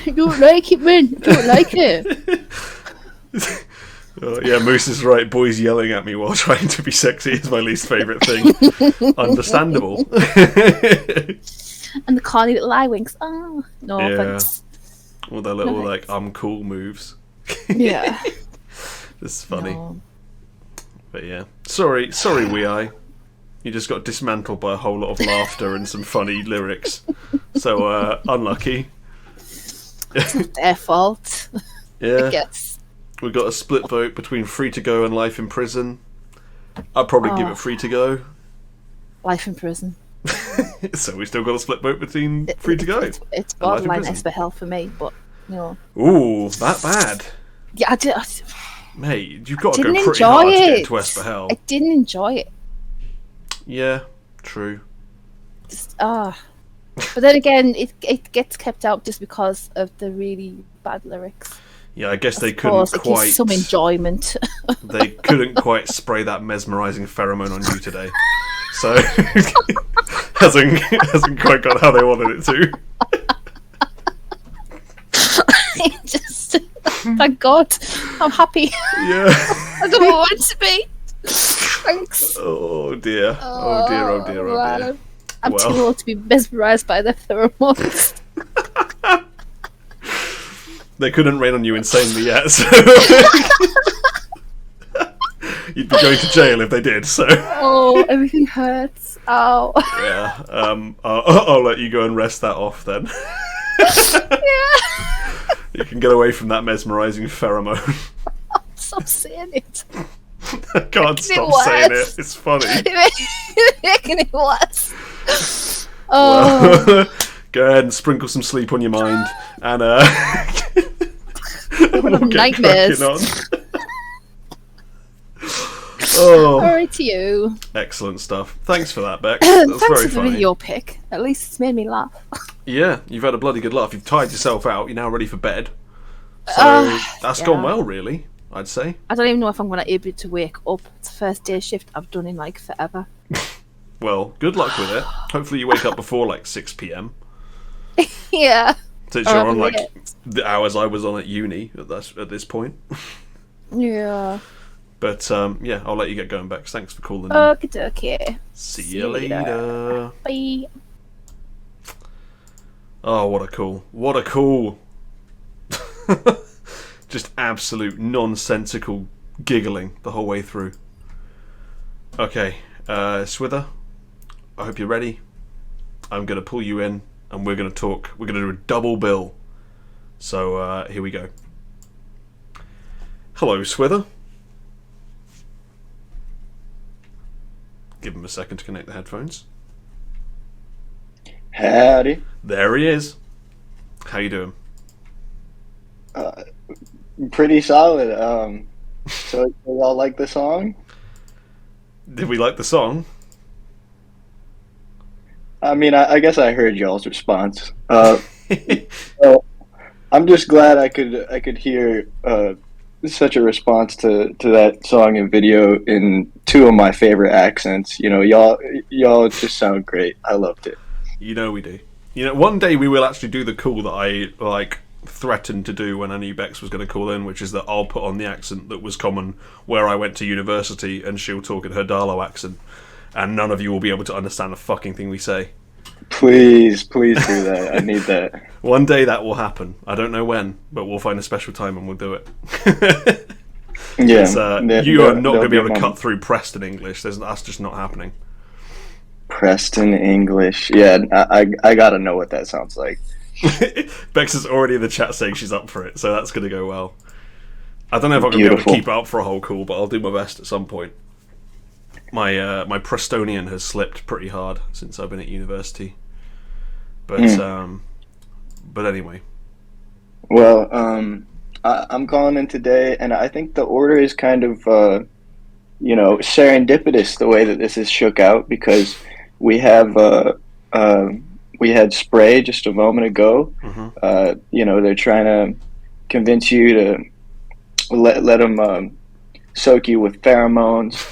I don't like it, man. I don't like it. Yeah, Moose is right. Boys yelling at me while trying to be sexy is my least favourite thing. Understandable. And the corny little eye winks. Oh, no Yeah. offense. All their little, No like, I'm cool moves. Yeah. It's funny. No. But yeah. Sorry, Wee Eye. You just got dismantled by a whole lot of laughter and some funny lyrics. So, unlucky. Their fault. Yeah. I guess. We got a split vote between Free to Go and Life in Prison. I'd probably give it Free to Go. Life in prison. So we still got a split vote between Free to Go. It's and Life in borderline Prison. Esper Hell for me, but Ooh, that bad. Yeah, Mate, you've got to didn't go pretty enjoy hard to get it. into Esper Hell. I didn't enjoy it. Yeah, true. Just but then again, it gets kept out just because of the really bad lyrics. Yeah, I guess they Of couldn't course, it quite. gives some enjoyment. They couldn't quite spray that mesmerising pheromone on you today, so hasn't quite got how they wanted it to. Just thank God, I'm happy. Yeah. I don't want to be. Thanks. Oh dear. Oh dear. Oh dear. Oh man, dear. I'm too old to be mesmerised by the pheromones. They couldn't rain on you insanely yet, so you'd be going to jail if they did. So Oh, everything hurts. Ow. yeah, I'll let you go and rest that off then. Yeah. You can get away from that mesmerising pheromone. Stop saying it. I can't stop it saying worse. it. It's funny. You're making it worse. Oh. Well, go ahead and sprinkle some sleep on your mind, and we'll get nightmares. cracking on. Oh, Alright to you. excellent stuff. Thanks for that, Beck. That's Thanks very for the funny. video pick. At least it's made me laugh. Yeah, you've had a bloody good laugh. You've tired yourself out. You're now ready for bed. So that's yeah. gone well, really. I'd say. I don't even know if I'm going to be able to wake up. It's the first day shift I've done in like forever. Well, good luck with it. Hopefully, you wake up before like 6 p.m. Yeah. Since Or you're on like late. the hours I was on at uni at this point. Yeah. But yeah, I'll let you get going, Bex. Thanks for calling in. Okie dokie. See you later. Bye. Oh, what a cool. Just absolute nonsensical giggling the whole way through. Okay, Swither, I hope you're ready. I'm going to pull you in and we're going to talk. We're going to do a double bill. So here we go. Hello, Swither. Give him a second to connect the headphones. Howdy. There he is. How you doing? Pretty solid. So y'all like the song? Did we like the song? I mean, I guess I heard y'all's response. So I'm just glad I could hear such a response to that song and video in two of my favorite accents. You know, y'all just sound great. I loved it. You know we do. You know, one day we will actually do the call that I threatened to do when I knew Bex was going to call in, which is that I'll put on the accent that was common where I went to university, and she'll talk in her Darlow accent, and none of you will be able to understand a fucking thing we say. Please do that. I need that. One day that will happen. I don't know when, but we'll find a special time and we'll do it. Yeah, You are not going to be able to there'll cut through Preston English. That's just not happening. Preston English. Yeah, I gotta know what that sounds like. Bex is already in the chat saying she's up for it, so that's going to go well. I don't know if I'm going to be able to Beautiful. keep it up for a whole call, but I'll do my best at some point. My Prestonian has slipped pretty hard since I've been at university. But anyway. Well, I'm calling in today, and I think the order is kind of, serendipitous the way that this is shook out because we have, uh, we had Spray just a moment ago. They're trying to convince you to let them soak you with pheromones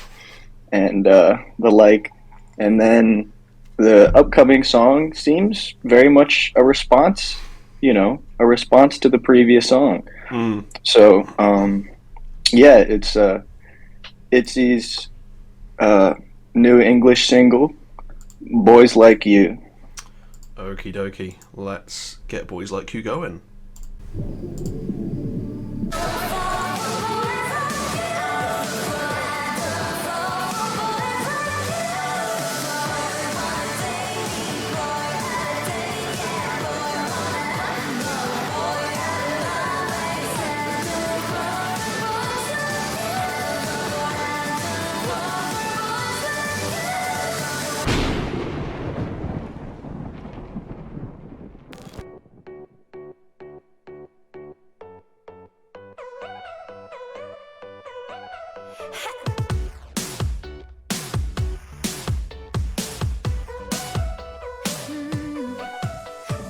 and the like, and then the upcoming song seems very much a response, a response to the previous song. So, yeah, it's Itzy's new English single, "Boys Like You." Okie dokie, let's get Boys Like You going.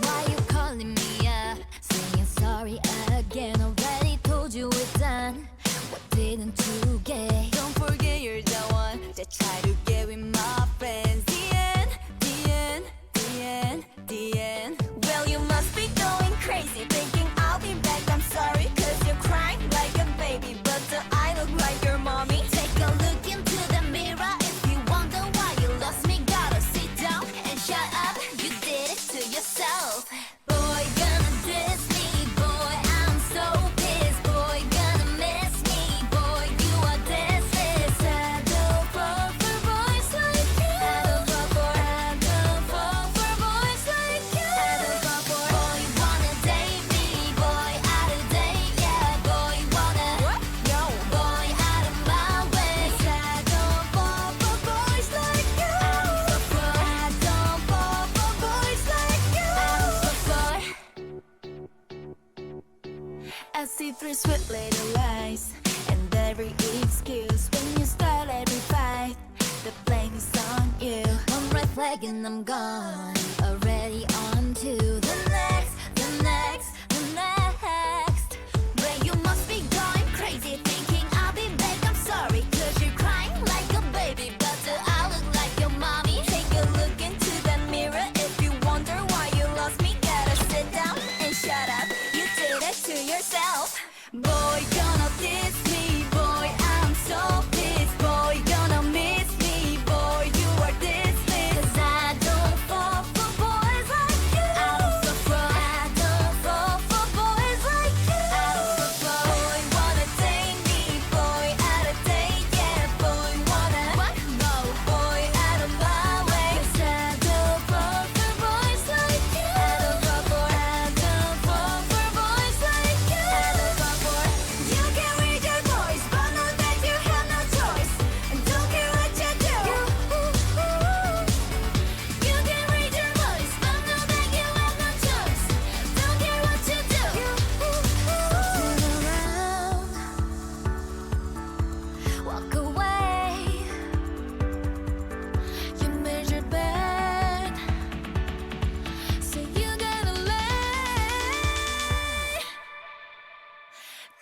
Why you calling me up? Saying sorry again. Already told you we're done. What didn't you get? Don't forget you're the one that tried to get with my friends. The end, the end, the end, the end. Well, you must be going crazy, thinking I'll be back. I'm sorry, cause you're crying like a baby, but I look like your mommy. Take a look into the mirror if you wonder why you lost me. Gotta sit down and shut up. You did it to yourself. Boy, gonna diss me. Boy, I'm so pissed. Boy, gonna miss me. Boy, you are dismissed. I don't fall for boys like you. I don't fall for boys like you. I don't fall for boy, wanna date me. Boy, out of date, yeah. Boy, wanna yo. Boy, out of my way. I don't fall for boys like you. I don't fall for boys like you. I see through sweet little lies and every excuse. When you start every fight, the blame is on you. One red flag and I'm gone. Already on to the next, the next, the next. Well, you must be going crazy, thinking I'll be back. I'm sorry, cause you're crying like a baby, but I look like your mommy. Take a look into the mirror if you wonder why you lost me. Gotta sit down and shut up. You did it to yourself. Boy, gonna diss me. Boy, I'm so pissed. Boy, gonna miss me. Boy, you are dismissed. Cause I don't fall for boys like you. I don't fall for boys like you. I don't fall for boy, wanna date me. Boy, out of date, yeah. Boy, wanna what? No, boy, out of my way. Cause I don't fall for boys like you. I don't fall for boys like you. I don't fall for. You can read your voice, but know that you have no choice. And don't care what you do. You can read your voice, but know that you have no choice. Don't care what you do. Turn around, walk away. You made your bed, so you gotta lay.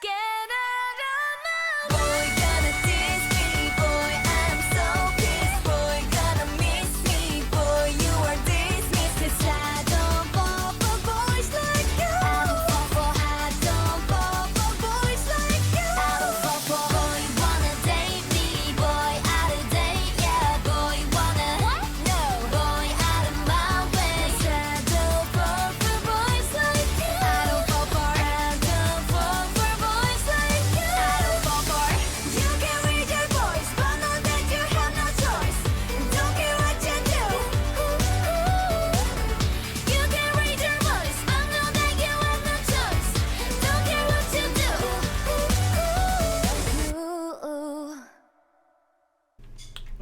Get out of my way. Boy, gonna diss me. Boy, I'm so pissed. Boy, gonna miss me. Boy, you are dismissed. Cause I don't fall for boys like you. I don't fall for boys like you. I don't fall for boy, wanna date me. Boy, out of date, yeah. Boy, wanna what? No, boy, out of my way. Cause I don't fall for boys like you. I don't fall for boys like you. I don't fall for. You can read your voice, but know that you have no choice. Don't care what you do. You can read your voice, but know that you have no choice. Don't care what you do.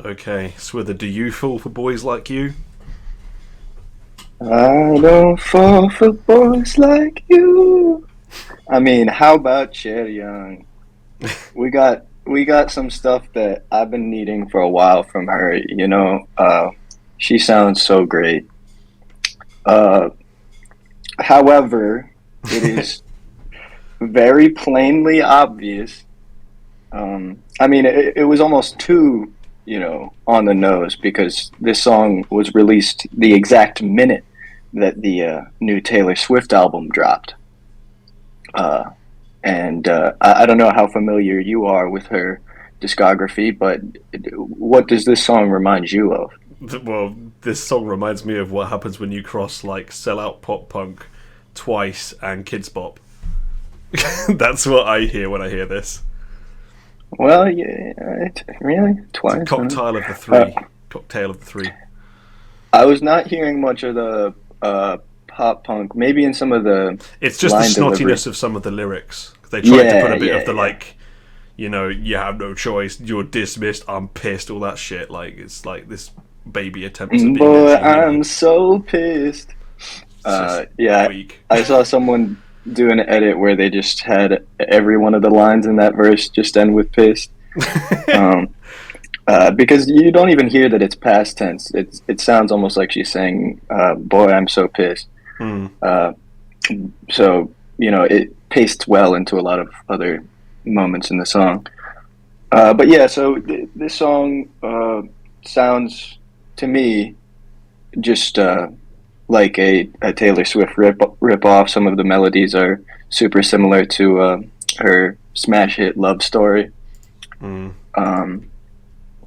Okay, Swither, do you fall for boys like you? I don't fall for boys like you. I mean, how about Chaeryeong? We got some stuff that I've been needing for a while from her. She sounds so great. Uh, However, it is very plainly obvious. I mean, it was almost too, on the nose because this song was released the exact minute that the new Taylor Swift album dropped. And I don't know how familiar you are with her discography, but what does this song remind you of? Well, this song reminds me of what happens when you cross like sellout pop punk, Twice, and Kids Bop. That's what I hear when I hear this. Well, yeah, really? Twice? It's a cocktail of the three. Cocktail of the three. I was not hearing much of the pop punk. Maybe in some of the It's just the line snottiness delivery. of some of the lyrics. They tried to put a bit of the yeah. like, you have no choice, you're dismissed, I'm pissed, all that shit. Like, it's like this baby attempts at being Boy, edgy, I'm so pissed. Yeah, weak. I saw someone do an edit where they just had every one of the lines in that verse just end with pissed. Because you don't even hear that it's past tense. It sounds almost like she's saying, boy, I'm so pissed. So, it pastes well into a lot of other moments in the song. But yeah, so this song sounds to me just like a Taylor Swift rip off. Some of the melodies are super similar to her smash hit Love Story.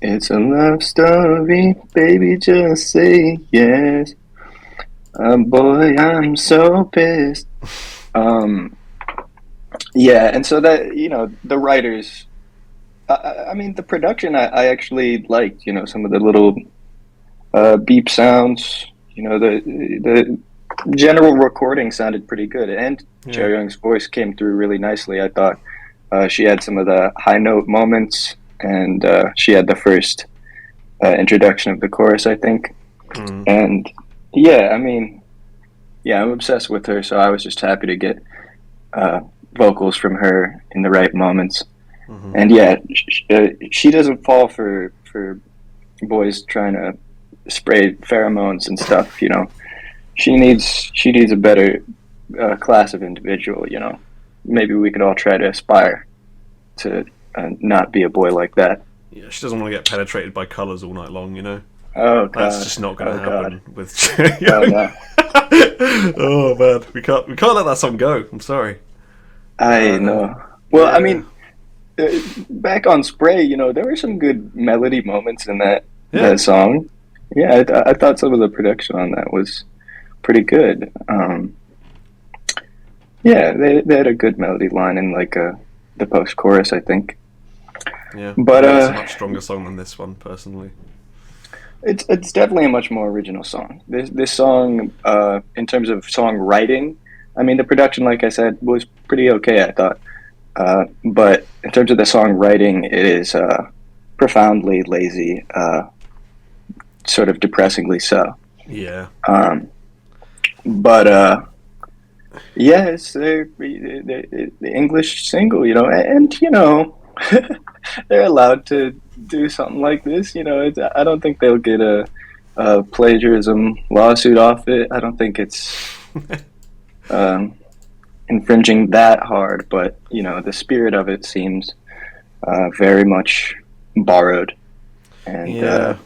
It's a love story, baby, just say yes. Boy, I'm so pissed. Yeah, and so that, the writers, I mean, the production I actually liked, some of the little beep sounds, the general recording sounded pretty good, and Chaeryeong's voice came through really nicely. I thought she had some of the high note moments, and she had the first introduction of the chorus, I think. And yeah, I mean, I'm obsessed with her, so I was just happy to get vocals from her in the right moments. And yeah, she doesn't fall for boys trying to spray pheromones and stuff. She needs a better class of individual. Maybe we could all try to aspire to not be a boy like that. Yeah, she doesn't want to get penetrated by colours all night long. Oh god, that's just not going to happen with. Oh no. Oh man, we can't let that song go. I'm sorry. I know. Well, I mean, back on Spray, there were some good melody moments in that song. Yeah, I thought some of the production on that was pretty good. Yeah, they had a good melody line in like the post chorus, I think. Yeah, but it's a much stronger song than this one, personally. It's definitely a much more original song. This song, in terms of songwriting, I mean, the production, like I said, was pretty okay, I thought. But in terms of the songwriting, it is profoundly lazy, sort of depressingly so. Yeah. But yeah, it's the English single, and they're allowed to do something like this. I don't think they'll get a plagiarism lawsuit off it. I don't think it's infringing that hard, but the spirit of it seems very much borrowed. And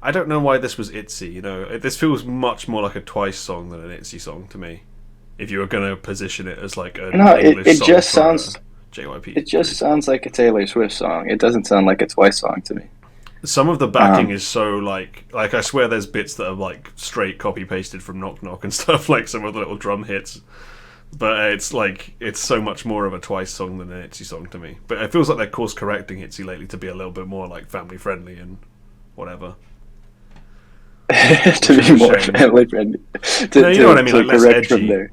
I don't know why this was Itzy. This feels much more like a Twice song than an Itzy song to me. If you were going to position it as like an English it song just for sounds JYP. It just sounds like a Taylor Swift song. It doesn't sound like a Twice song to me. Some of the backing is so like I swear there's bits that are like straight copy pasted from Knock Knock and stuff, like some of the little drum hits. But it's so much more of a Twice song than an Itzy song to me. But it feels like they're course correcting Itzy lately to be a little bit more like family friendly and whatever. To be more family friendly. You know what I mean, like less edgy. From there.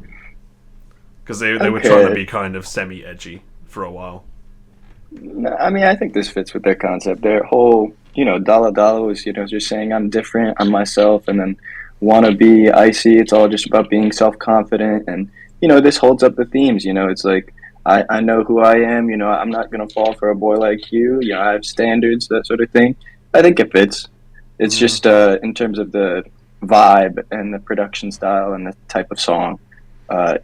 Because they were trying to be kind of semi edgy for a while. I mean, I think this fits with their concept. Their whole, Dala Dala was, just saying I'm different, I'm myself, and then wanna be icy. It's all just about being self confident and this holds up the themes. It's like I know who I am. I'm not gonna fall for a boy like you. I have standards, that sort of thing. I think it fits. It's just in terms of the vibe and the production style and the type of song,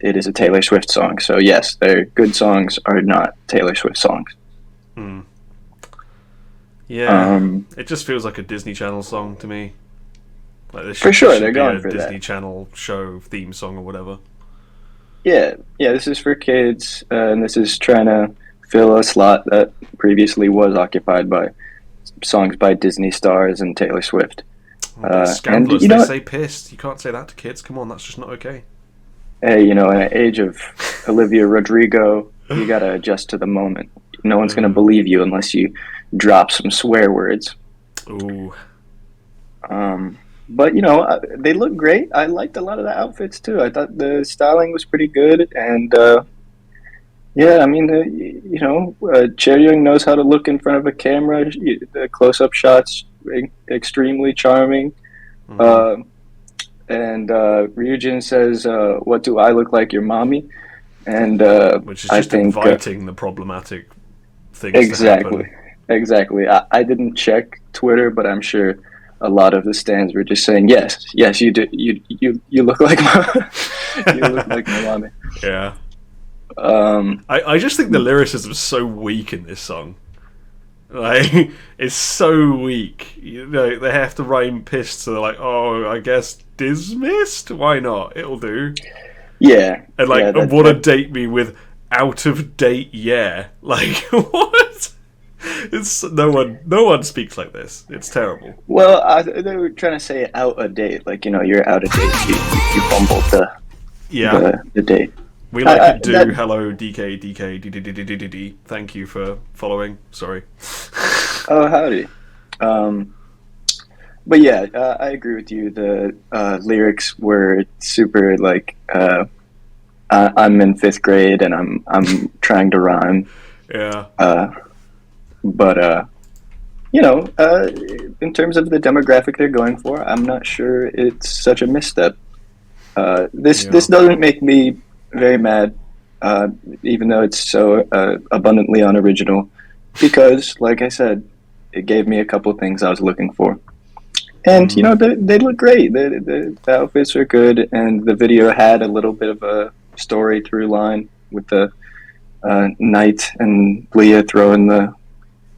it is a Taylor Swift song. So yes, their good songs are not Taylor Swift songs. Yeah, it just feels like a Disney Channel song to me. Like this For sure, this they're be going a for Disney that. Channel show theme song or whatever. Yeah, this is for kids, and this is trying to fill a slot that previously was occupied by songs by Disney stars and Taylor Swift. It's And scandalous. you know They what? say pissed. You can't say that to kids. Come on, that's just not okay. Hey, in an age of Olivia Rodrigo, you gotta adjust to the moment. No one's gonna believe you unless you drop some swear words. Ooh. But they look great. I liked a lot of the outfits too. I thought the styling was pretty good, and yeah, I mean, Chanhyuk knows how to look in front of a camera. The close-up shots, extremely charming. And Ryujin says, "What do I look like, your mommy?" And Which is I just think inviting the problematic things to exactly, happen. exactly. I didn't check Twitter, but I'm sure a lot of the stands were just saying, "Yes, you do. You look like you look like my mommy." Yeah. Um, I just think the lyricism is so weak in this song. Like, it's so weak. They have to rhyme pissed, so they're like, oh, I guess dismissed? Why not? It'll do. yeah, And like, yeah, wanna date me with out of date, yeah. Like, what? It's no one speaks like this. It's terrible. Well, they were trying to say out of date, like you're out of date. You fumbled Yeah. the date. We like I- it do. that- Hello, DK, DD. Thank you for following. Sorry. Oh, howdy. But yeah, I agree with you. The lyrics were super like I'm in 5th grade and I'm trying to rhyme. Yeah. But in terms of the demographic they're going for, I'm not sure it's such a misstep. This doesn't make me very mad, even though it's so abundantly unoriginal, because, like I said, it gave me a couple of things I was looking for. And, they look great. The outfits are good, and the video had a little bit of a story through line with the Knight and Leah throwing the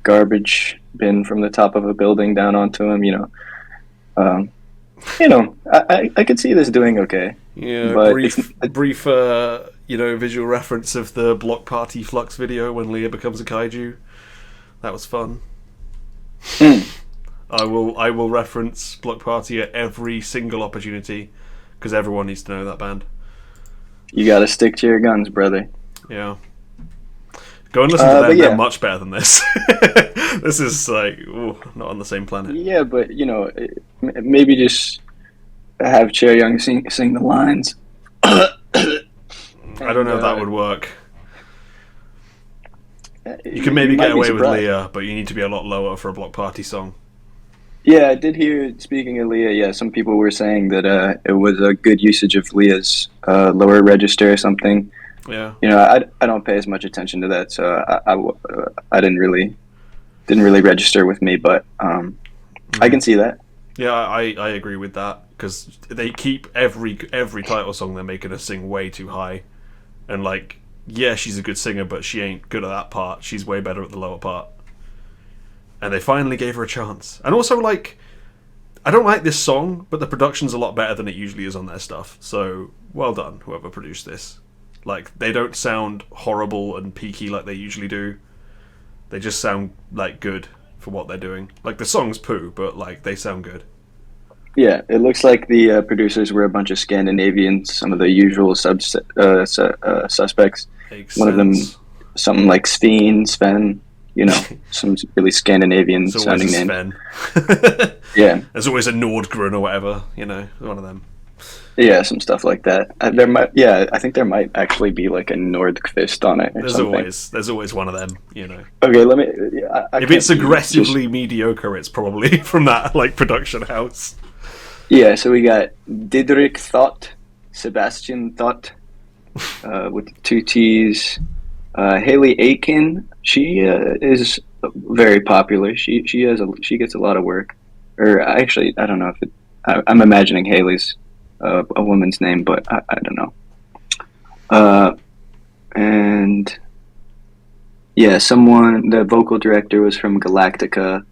garbage bin from the top of a building down onto him, I could see this doing okay. Yeah, But brief visual reference of the Block Party Flux video when Leah becomes a kaiju. That was fun. I will reference Block Party at every single opportunity because everyone needs to know that band. You gotta stick to your guns, brother. Yeah. Go and listen to them. but yeah. They're much better than this. This is like not on the same planet. Yeah, but maybe just have Chaeyoung sing the lines. I don't know if that would work. You can maybe get away with Leah, but you need to be a lot lower for a Block Party song. Yeah, I did hear, speaking of Leah, yeah, some people were saying that it was a good usage of Leah's lower register or something. Yeah. I don't pay as much attention to that, so I didn't really register with me, but I can see that. Yeah, I agree with that, because they keep every title song they're making her sing way too high. And like, yeah, she's a good singer, but she ain't good at that part. She's way better at the lower part. And they finally gave her a chance. And also, like, I don't like this song, but the production's a lot better than it usually is on their stuff. So, well done, whoever produced this. Like, they don't sound horrible and peaky like they usually do. They just sound, like, good for what they're doing. Like, the song's poo, but, like, they sound good. Yeah, it looks like the producers were a bunch of Scandinavians, some of the usual suspects. Makes One of them, sense. something like Sven, some really Scandinavian There's always sounding a name. Sven. Yeah, There's always a Nordgren or whatever, one of them. yeah, some stuff like that. I think there might actually be like a Nordqvist on it or something. There's always one of them, Okay, let me. I If it's can't- aggressively mediocre, it's probably from that like production house. Yeah, so we got Didrik Thought, Sebastian Thought, with the two T's. Haley Aiken, she is very popular. She gets a lot of work. Or actually, I don't know if I'm imagining Haley's a woman's name, but I don't know. And yeah, the vocal director was from Galactica.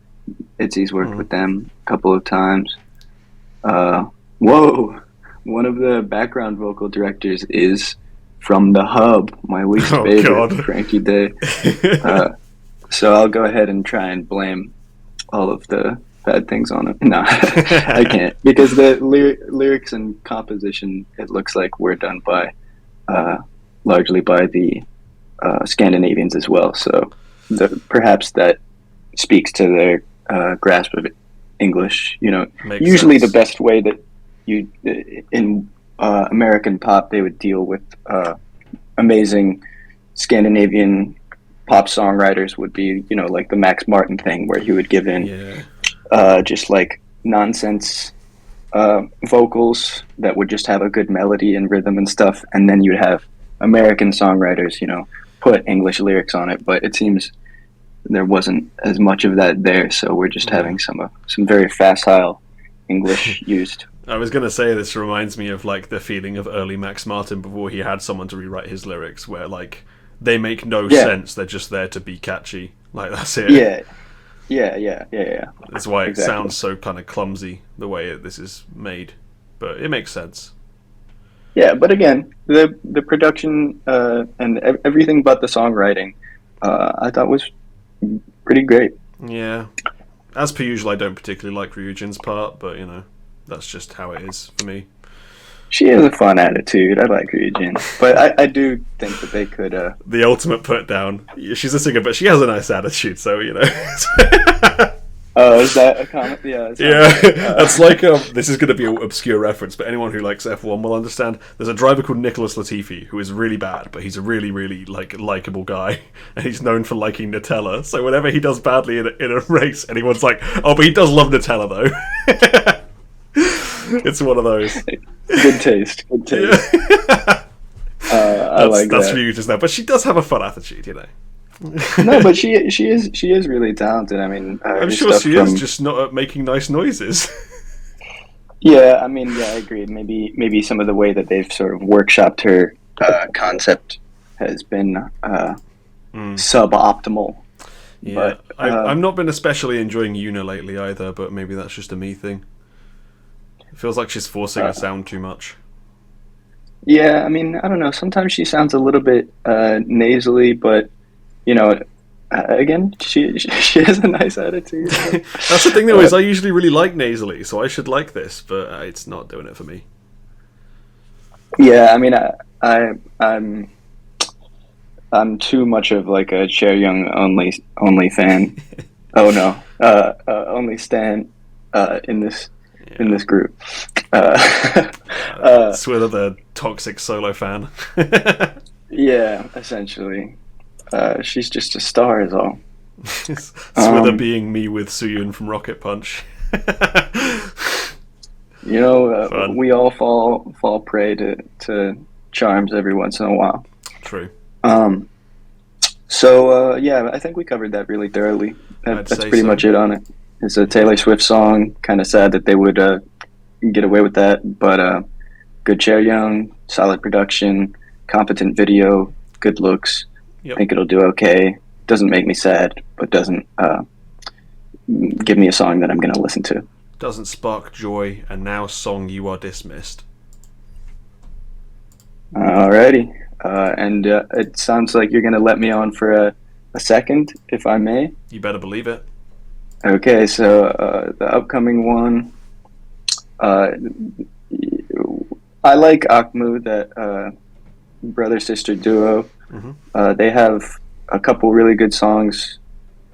Itzy's worked with them a couple of times. Whoa! One of the background vocal directors is from The Hub, my least favorite, God. Frankie Day. So I'll go ahead and try and blame all of the bad things on him. No, I can't, because the lyrics and composition, it looks like were done by largely by the Scandinavians as well. So perhaps that speaks to their grasp of English. Makes usually sense. The best way that you in American pop they would deal with amazing Scandinavian pop songwriters would be, like the Max Martin thing, where he would give in just like nonsense vocals that would just have a good melody and rhythm and stuff, and then you'd have American songwriters, put English lyrics on it. But it seems there wasn't as much of that there, so we're just having some very facile English used. I was going to say, this reminds me of like the feeling of early Max Martin before he had someone to rewrite his lyrics, where like they make no sense, they're just there to be catchy. Like, that's it. Yeah. That's why it Exactly. sounds so kind of clumsy the way this is made, but it makes sense. Yeah, but again, the production and everything but the songwriting, I thought was pretty great. Yeah. As per usual, I don't particularly like Ryujin's part, but that's just how it is for me. She has a fun attitude. I like Ryujin, but I do think that they could. The ultimate put down. She's a singer, but she has a nice attitude, so Oh, is that a comment? Yeah. That's like this is going to be an obscure reference, but anyone who likes F1 will understand. There's a driver called Nicholas Latifi who is really bad, but he's a really, really likable guy, and he's known for liking Nutella. So whenever he does badly in a race, anyone's like, "Oh, but he does love Nutella, though." It's one of those. Good taste. I like that's that. for you just now, but she does have a fun attitude, No, but she is really talented. I mean, I'm sure she is, just not at making nice noises. Yeah, I mean, I agree. Maybe some of the way that they've sort of workshopped her concept has been suboptimal. Yeah, but, I've not been especially enjoying Yuna lately either, but maybe that's just a me thing. It feels like she's forcing her sound too much. Yeah, I mean, I don't know. Sometimes she sounds a little bit nasally, but again, she has a nice attitude. So. That's the thing, though, is I usually really like nasally, so I should like this, but it's not doing it for me. Yeah, I mean, I'm too much of like a Chanhyuk only fan. Oh no, only stan in this group. Swither, the toxic solo fan. Yeah, essentially. She's just a star, is all. Swither being me with Suyun from Rocket Punch. We all fall prey to charms every once in a while. True. So I think we covered that really thoroughly. That's pretty much it on it. It's a Taylor Swift song. Kind of sad that they would get away with that, but good Chanhyuk, solid production, competent video, good looks. Yep. I think it'll do okay. Doesn't make me sad, but doesn't give me a song that I'm going to listen to. Doesn't spark joy, and now song you are dismissed. Alrighty. And it sounds like you're going to let me on for a second, if I may. You better believe it. Okay, so the upcoming one, I like Akmu, that brother-sister duo. Mm-hmm. They have a couple really good songs.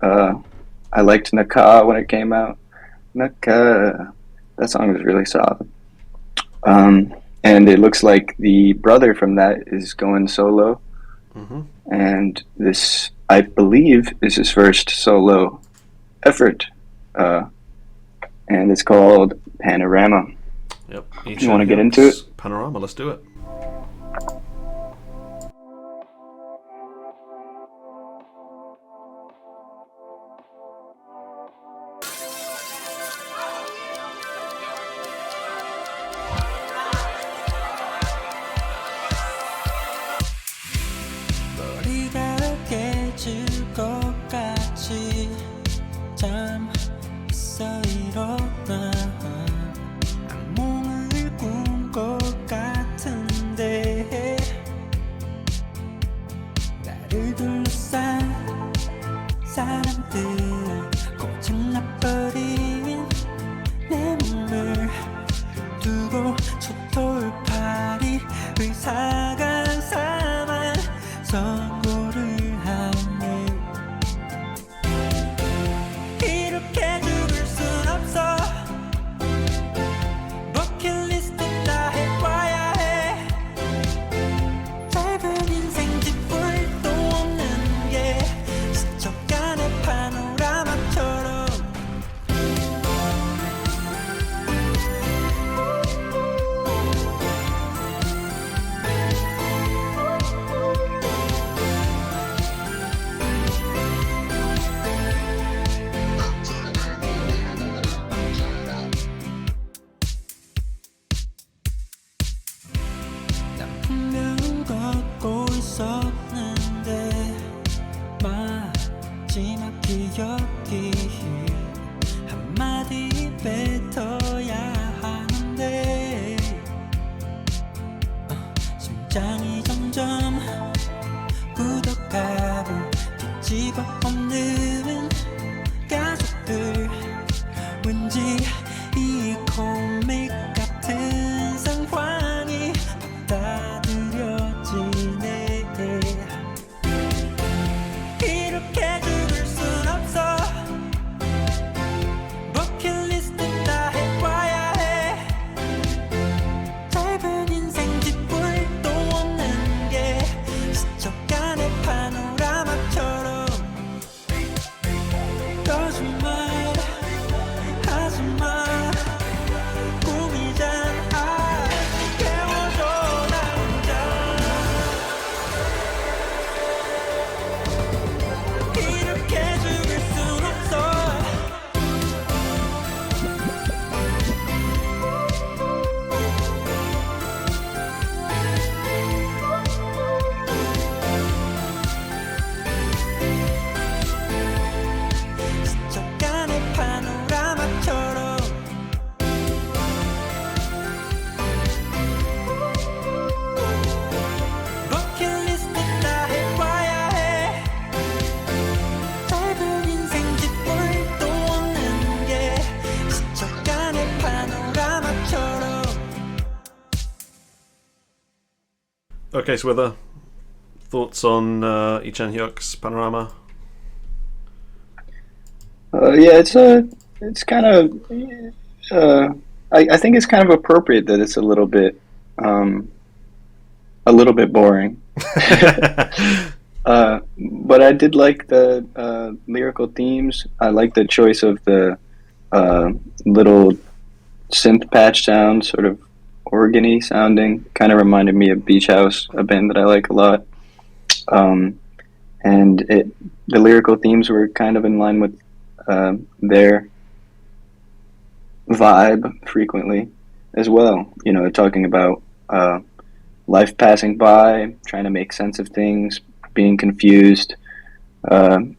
I liked Naka when it came out. Naka, that song was really solid. And it looks like the brother from that is going solo. Mm-hmm. And this, I believe, is his first solo effort. And it's called Panorama. Yep. You want to get into it? Panorama, let's do it. 나를 둘러싼 사람들 고장나버린 내 몸을 두고 초토파리 의사가 사만 선고를 하네. 이렇게 죽을 순 없어. 버킷리스트 다 해봐야 해. 짧은 인생 뒷불도 없는 게 스쳐가는 파노라마처럼. 난 분명 걷고 있었는데 마지막 기억이 한마디 뱉어야 하는데 심장이 점점 굳어가고 뒤집어 엎는 가족들. 왠지 이 코믹 같은 상황이 받아들여지네. 이렇게 죽을 순 없어. 버킷리스트 다 해봐야 해. 짧은 인생 뒷불도 없는 게 스쳐가는 파노라마처럼. 거짓말 하지마. 꿈이잖아. 깨워줘 나 혼자. 이렇게 죽을 순 없어. 스쳐가는 파노라마처럼. 버킷리스트 다 해봐야 해. 짧은 인생 뒷불도 없는 게 스쳐가는 파노라마처럼. Okay, Swither, thoughts on Chanhyuk's Panorama? Yeah, it's kind of I think it's kind of appropriate that it's a little bit boring. But I did like the lyrical themes. I like the choice of the little synth patch sound, sort of organy sounding. Kind of reminded me of Beach House, a band that I like a lot. And the lyrical themes were kind of in line with their vibe frequently as well. You know, talking about life passing by, trying to make sense of things, being confused, trying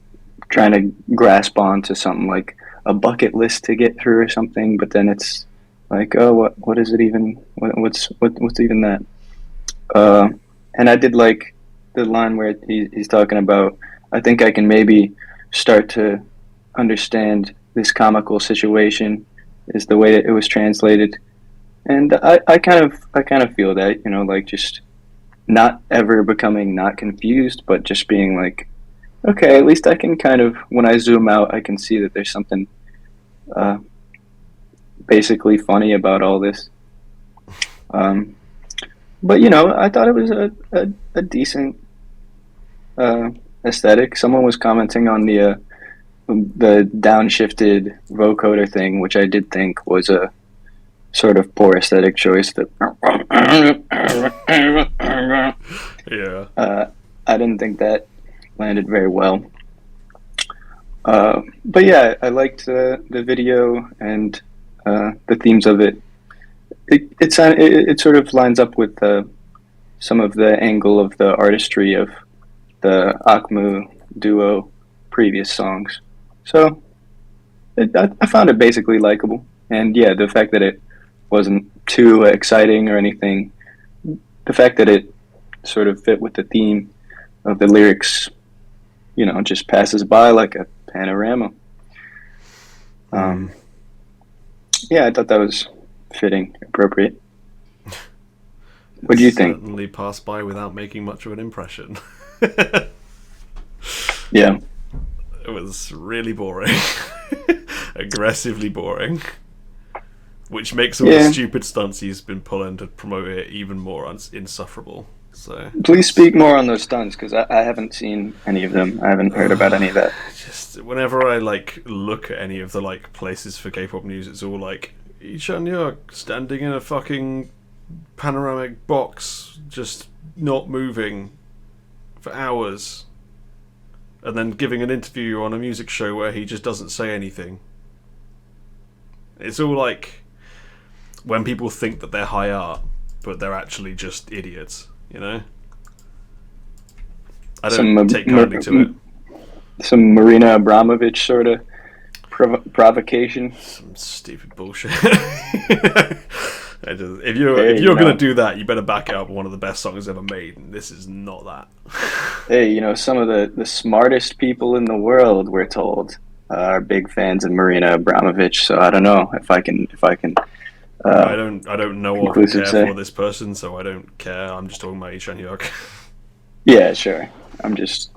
to grasp onto something like a bucket list to get through or something, but then it's like, oh, what is it even? What's even that? And I did like the line where he's talking about, I think I can maybe start to understand this comical situation, is the way that it was translated. And I kind of feel that, you know, like just not ever becoming not confused, but just being like, okay, at least I can kind of, when I zoom out, I can see that there's something basically funny about all this. But you know, I thought it was a decent aesthetic. Someone was commenting on the downshifted vocoder thing, which I did think was a sort of poor aesthetic choice. Yeah. I didn't think that landed very well. But yeah, I liked the video and the themes of it. It sort of lines up with some of the angle of the artistry of the Akmu duo previous songs. So I found it basically likable. And yeah, the fact that it wasn't too exciting or anything, the fact that it sort of fit with the theme of the lyrics, just passes by like a panorama. Yeah, I thought that was fitting, appropriate. What do you think? Certainly passed by without making much of an impression. Yeah. It was really boring. Aggressively boring. Which makes all the stupid stunts he's been pulling to promote it even more insufferable. So please speak more on those stunts, because I haven't seen any of them. I haven't heard about any of that. Just whenever I look at any of the places for K-pop news, it's all like Chanhyuk standing in a fucking panoramic box, just not moving for hours, and then giving an interview on a music show where he just doesn't say anything. It's all like when people think that they're high art, but they're actually just idiots, I don't take kindly to it. Some Marina Abramovich sort of provocation. Some stupid bullshit. If you're gonna do that, you better back it up with one of the best songs ever made, and this is not that. Hey, some of the smartest people in the world, we're told, are big fans of Marina Abramovich. So I don't know if I can. I don't know or care say. for this person, so I don't care. I'm just talking about Chanhyuk. Yeah, sure. I'm just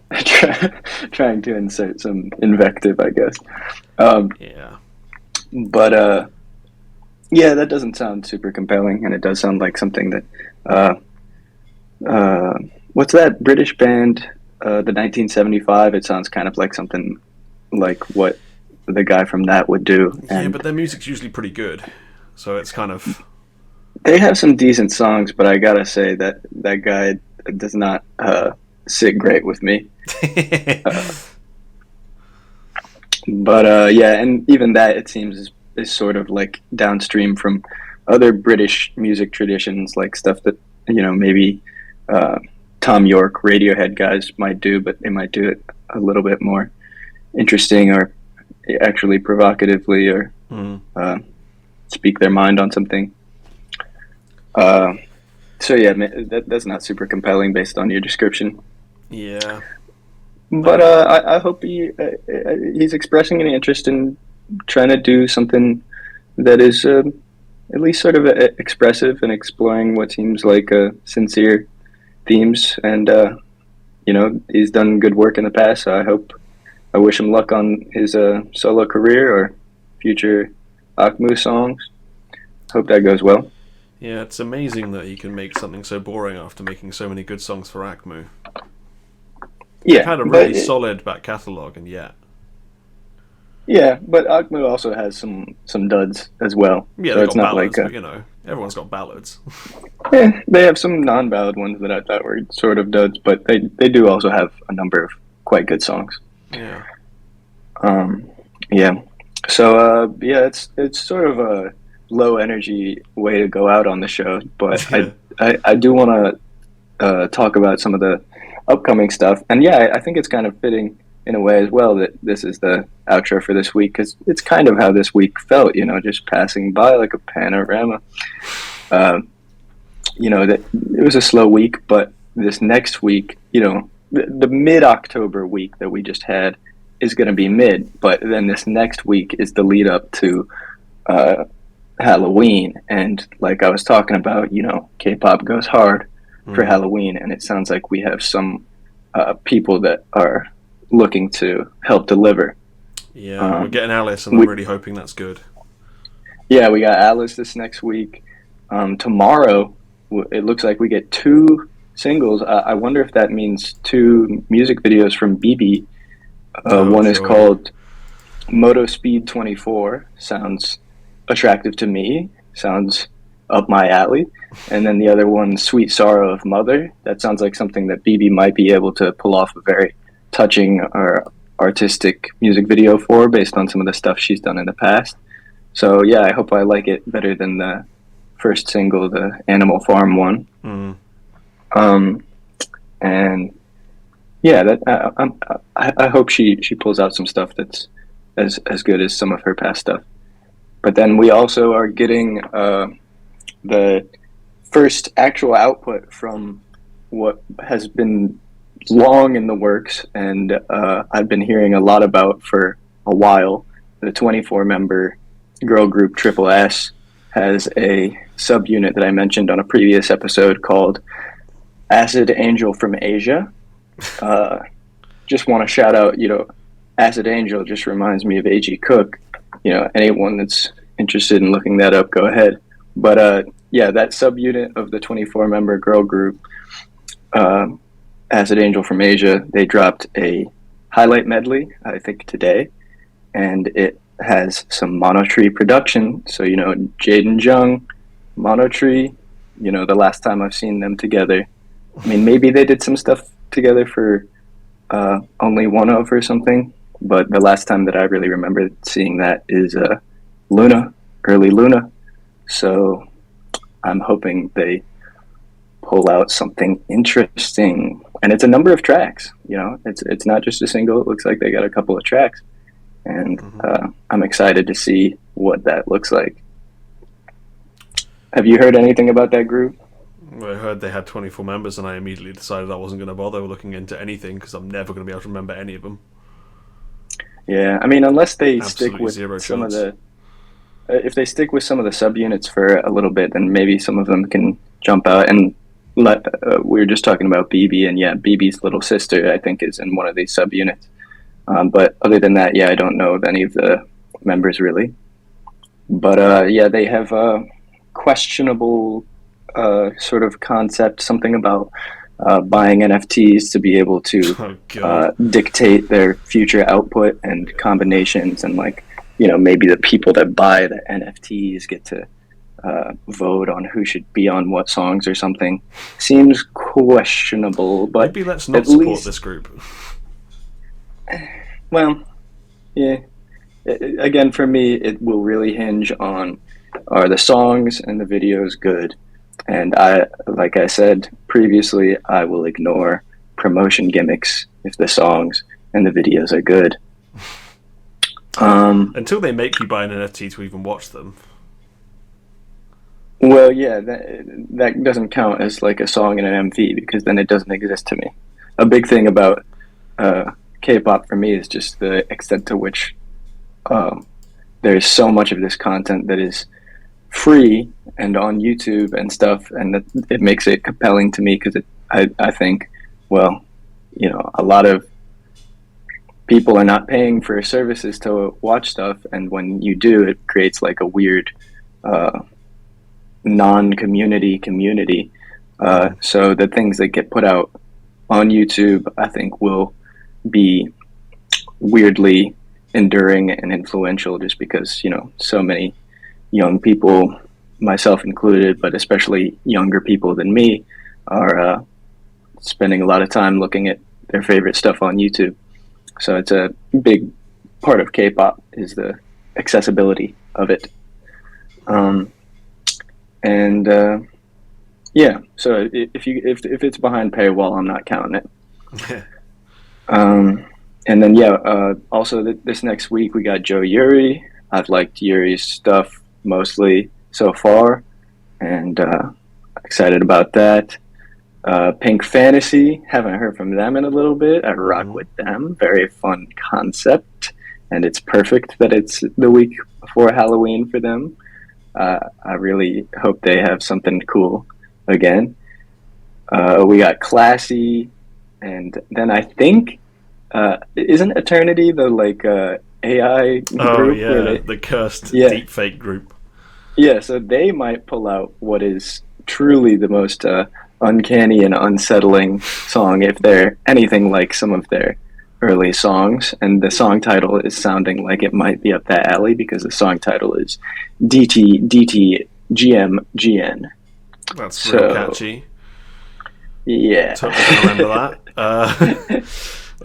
trying to insert some invective, I guess. Yeah. But yeah, that doesn't sound super compelling, and it does sound like something that what's that British band, the 1975? It sounds kind of like something like what the guy from that would do. And yeah, but their music's usually pretty good, so it's kind of. They have some decent songs, but I gotta say that guy does not sit great with me. But yeah, and even that, it seems, is sort of like downstream from other British music traditions, like stuff that maybe Tom York, Radiohead guys might do, but they might do it a little bit more interesting or actually provocatively, or speak their mind on something. So yeah, that's not super compelling based on your description. Yeah. But I hope he's expressing an interest in trying to do something that is at least sort of expressive and exploring what seems like sincere themes. And he's done good work in the past. So I wish him luck on his solo career or future Akmu songs. Hope that goes well. Yeah, it's amazing that he can make something so boring after making so many good songs for Akmu. Yeah, They've had a really solid back catalogue, and yeah. Yeah, but Akmu also has some duds as well. Yeah, so they've it's got not ballads, like but everyone's got ballads. Yeah, they have some non-ballad ones that I thought were sort of duds, but they do also have a number of quite good songs. Yeah. Yeah. So yeah, it's sort of a low energy way to go out on the show, but I do want to talk about some of the upcoming stuff, and yeah, I think it's kind of fitting in a way as well that this is the outro for this week, because it's kind of how this week felt, just passing by like a panorama. That it was a slow week, but this next week, the mid-October week that we just had is going to be mid, but then this next week is the lead up to Halloween, and like I was talking about, K-pop goes hard for Halloween, and it sounds like we have some people that are looking to help deliver. Yeah, we're getting Alice, and I'm really hoping that's good. Yeah, we got Alice this next week. Tomorrow, it looks like we get 2 singles. I wonder if that means 2 music videos from BB. One is called Moto Speed 24. Sounds attractive to me. Sounds up my alley. And then the other one, Sweet Sorrow of Mother. That sounds like something that BB might be able to pull off a very touching or artistic music video for, based on some of the stuff she's done in the past. So yeah, I hope I like it better than the first single, the Animal Farm one. And yeah, that I hope she pulls out some stuff that's as good as some of her past stuff. But then we also are getting the first actual output from what has been long in the works, and I've been hearing a lot about for a while. The 24-member girl group Triple S has a subunit that I mentioned on a previous episode called Acid Angel from Asia. Just want to shout out, Acid Angel just reminds me of A.G. Cook. Anyone that's interested in looking that up, go ahead. But that subunit of the 24-member girl group, Acid Angel from Asia, they dropped a highlight medley, I think today, and it has some Monotree production. So, Jaden Jung, Monotree, the last time I've seen them together. I mean, maybe they did some stuff together for Only One Of or something, but the last time that I really remember seeing that is Luna, early Luna. So I'm hoping they pull out something interesting. And it's a number of tracks, it's not just a single. It looks like they got a couple of tracks. And I'm excited to see what that looks like. Have you heard anything about that group? Well, I heard they had 24 members, and I immediately decided I wasn't going to bother looking into anything because I'm never going to be able to remember any of them. Yeah, I mean, unless they Absolutely stick with some of the... if they stick with some of the subunits for a little bit, then maybe some of them can jump out. And we were just talking about BB, and BB's little sister, I think, is in one of these subunits. But other than that, I don't know of any of the members really. But they have a questionable sort of concept, something about buying NFTs to be able to dictate their future output and combinations, and maybe the people that buy the NFTs get to vote on who should be on what songs or something. Seems questionable, but maybe let's not support this group. Well, yeah. Again, for me, it will really hinge on, are the songs and the videos good? And like I said previously, I will ignore promotion gimmicks if the songs and the videos are good. Until they make you buy an NFT to even watch them. Well, yeah, that doesn't count as like a song and an MV, because then it doesn't exist to me. A big thing about K-pop for me is just the extent to which there's so much of this content that is free and on YouTube and stuff, and that it makes it compelling to me, because I think, well, a lot of people are not paying for services to watch stuff, and when you do, it creates like a weird non-community community. So the things that get put out on YouTube, I think, will be weirdly enduring and influential, just because so many young people, myself included, but especially younger people than me, are spending a lot of time looking at their favorite stuff on YouTube. So it's a big part of K-pop, is the accessibility of it. So if it's behind paywall, I'm not counting it. And then also this next week we got Joe Yuri. I've liked Yuri's stuff mostly so far, and excited about that. Pink Fantasy, haven't heard from them in a little bit. I rock with them. Very fun concept, and it's perfect that it's the week before Halloween for them. I really hope they have something cool again. We got Classy, and then I think isn't Eternity the AI group? Oh yeah, the cursed deepfake group. Yeah, so they might pull out what is truly the most uncanny and unsettling song, if they're anything like some of their early songs. And the song title is sounding like it might be up that alley, because the song title is DT GM GN. That's real catchy. Yeah. Totally remember that.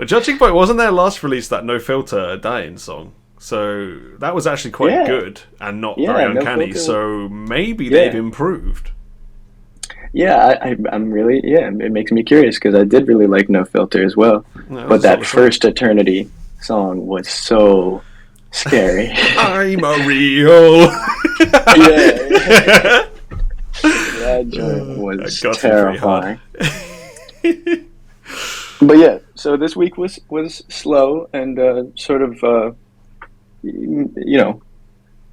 Judging by, wasn't their last release that No Filter Dying song? So that was actually quite good and not very uncanny. No, so maybe they've improved. Yeah, I'm really, it makes me curious, because I did really like No Filter as well. No, but that first Eternity song was so scary. I'm a real. That joint was terrifying. But yeah, so this week was slow and sort of you know,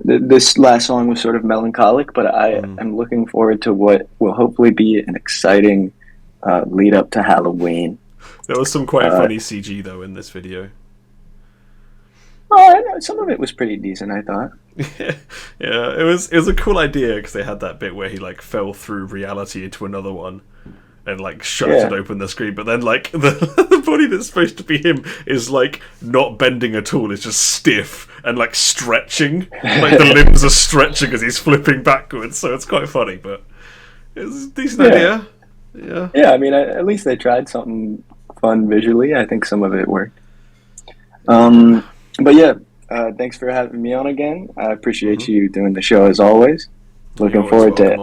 this last song was sort of melancholic, but I am looking forward to what will hopefully be an exciting lead up to Halloween. There was some quite funny CG though in this video. Oh, I know, some of it was pretty decent, I thought. Yeah, it was a cool idea because they had that bit where he like fell through reality into another one and like shattered open the screen, but then like the body that's supposed to be him is like not bending at all, it's just stiff and like stretching, like the limbs are stretching as he's flipping backwards, so it's quite funny, but it was a decent idea. Yeah, I mean, at least they tried something fun visually. I think some of it worked. But yeah, thanks for having me on again. I appreciate you doing the show as always. Looking forward to it.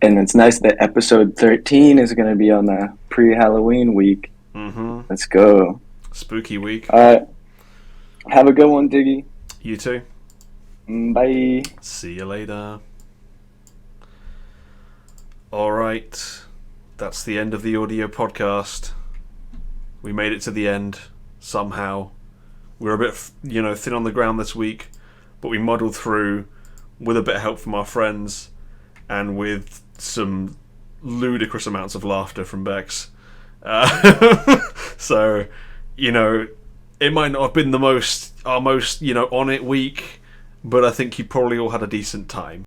And it's nice that episode 13 is going to be on the pre-Halloween week. Let's go. Spooky week. Have a good one, Diggy. You too. Bye. See you later. Alright. That's the end of the audio podcast. We made it to the end somehow. We're a bit, thin on the ground this week, but we muddled through with a bit of help from our friends and with some ludicrous amounts of laughter from Bex. So, it might not have been our most on it week, but I think you probably all had a decent time.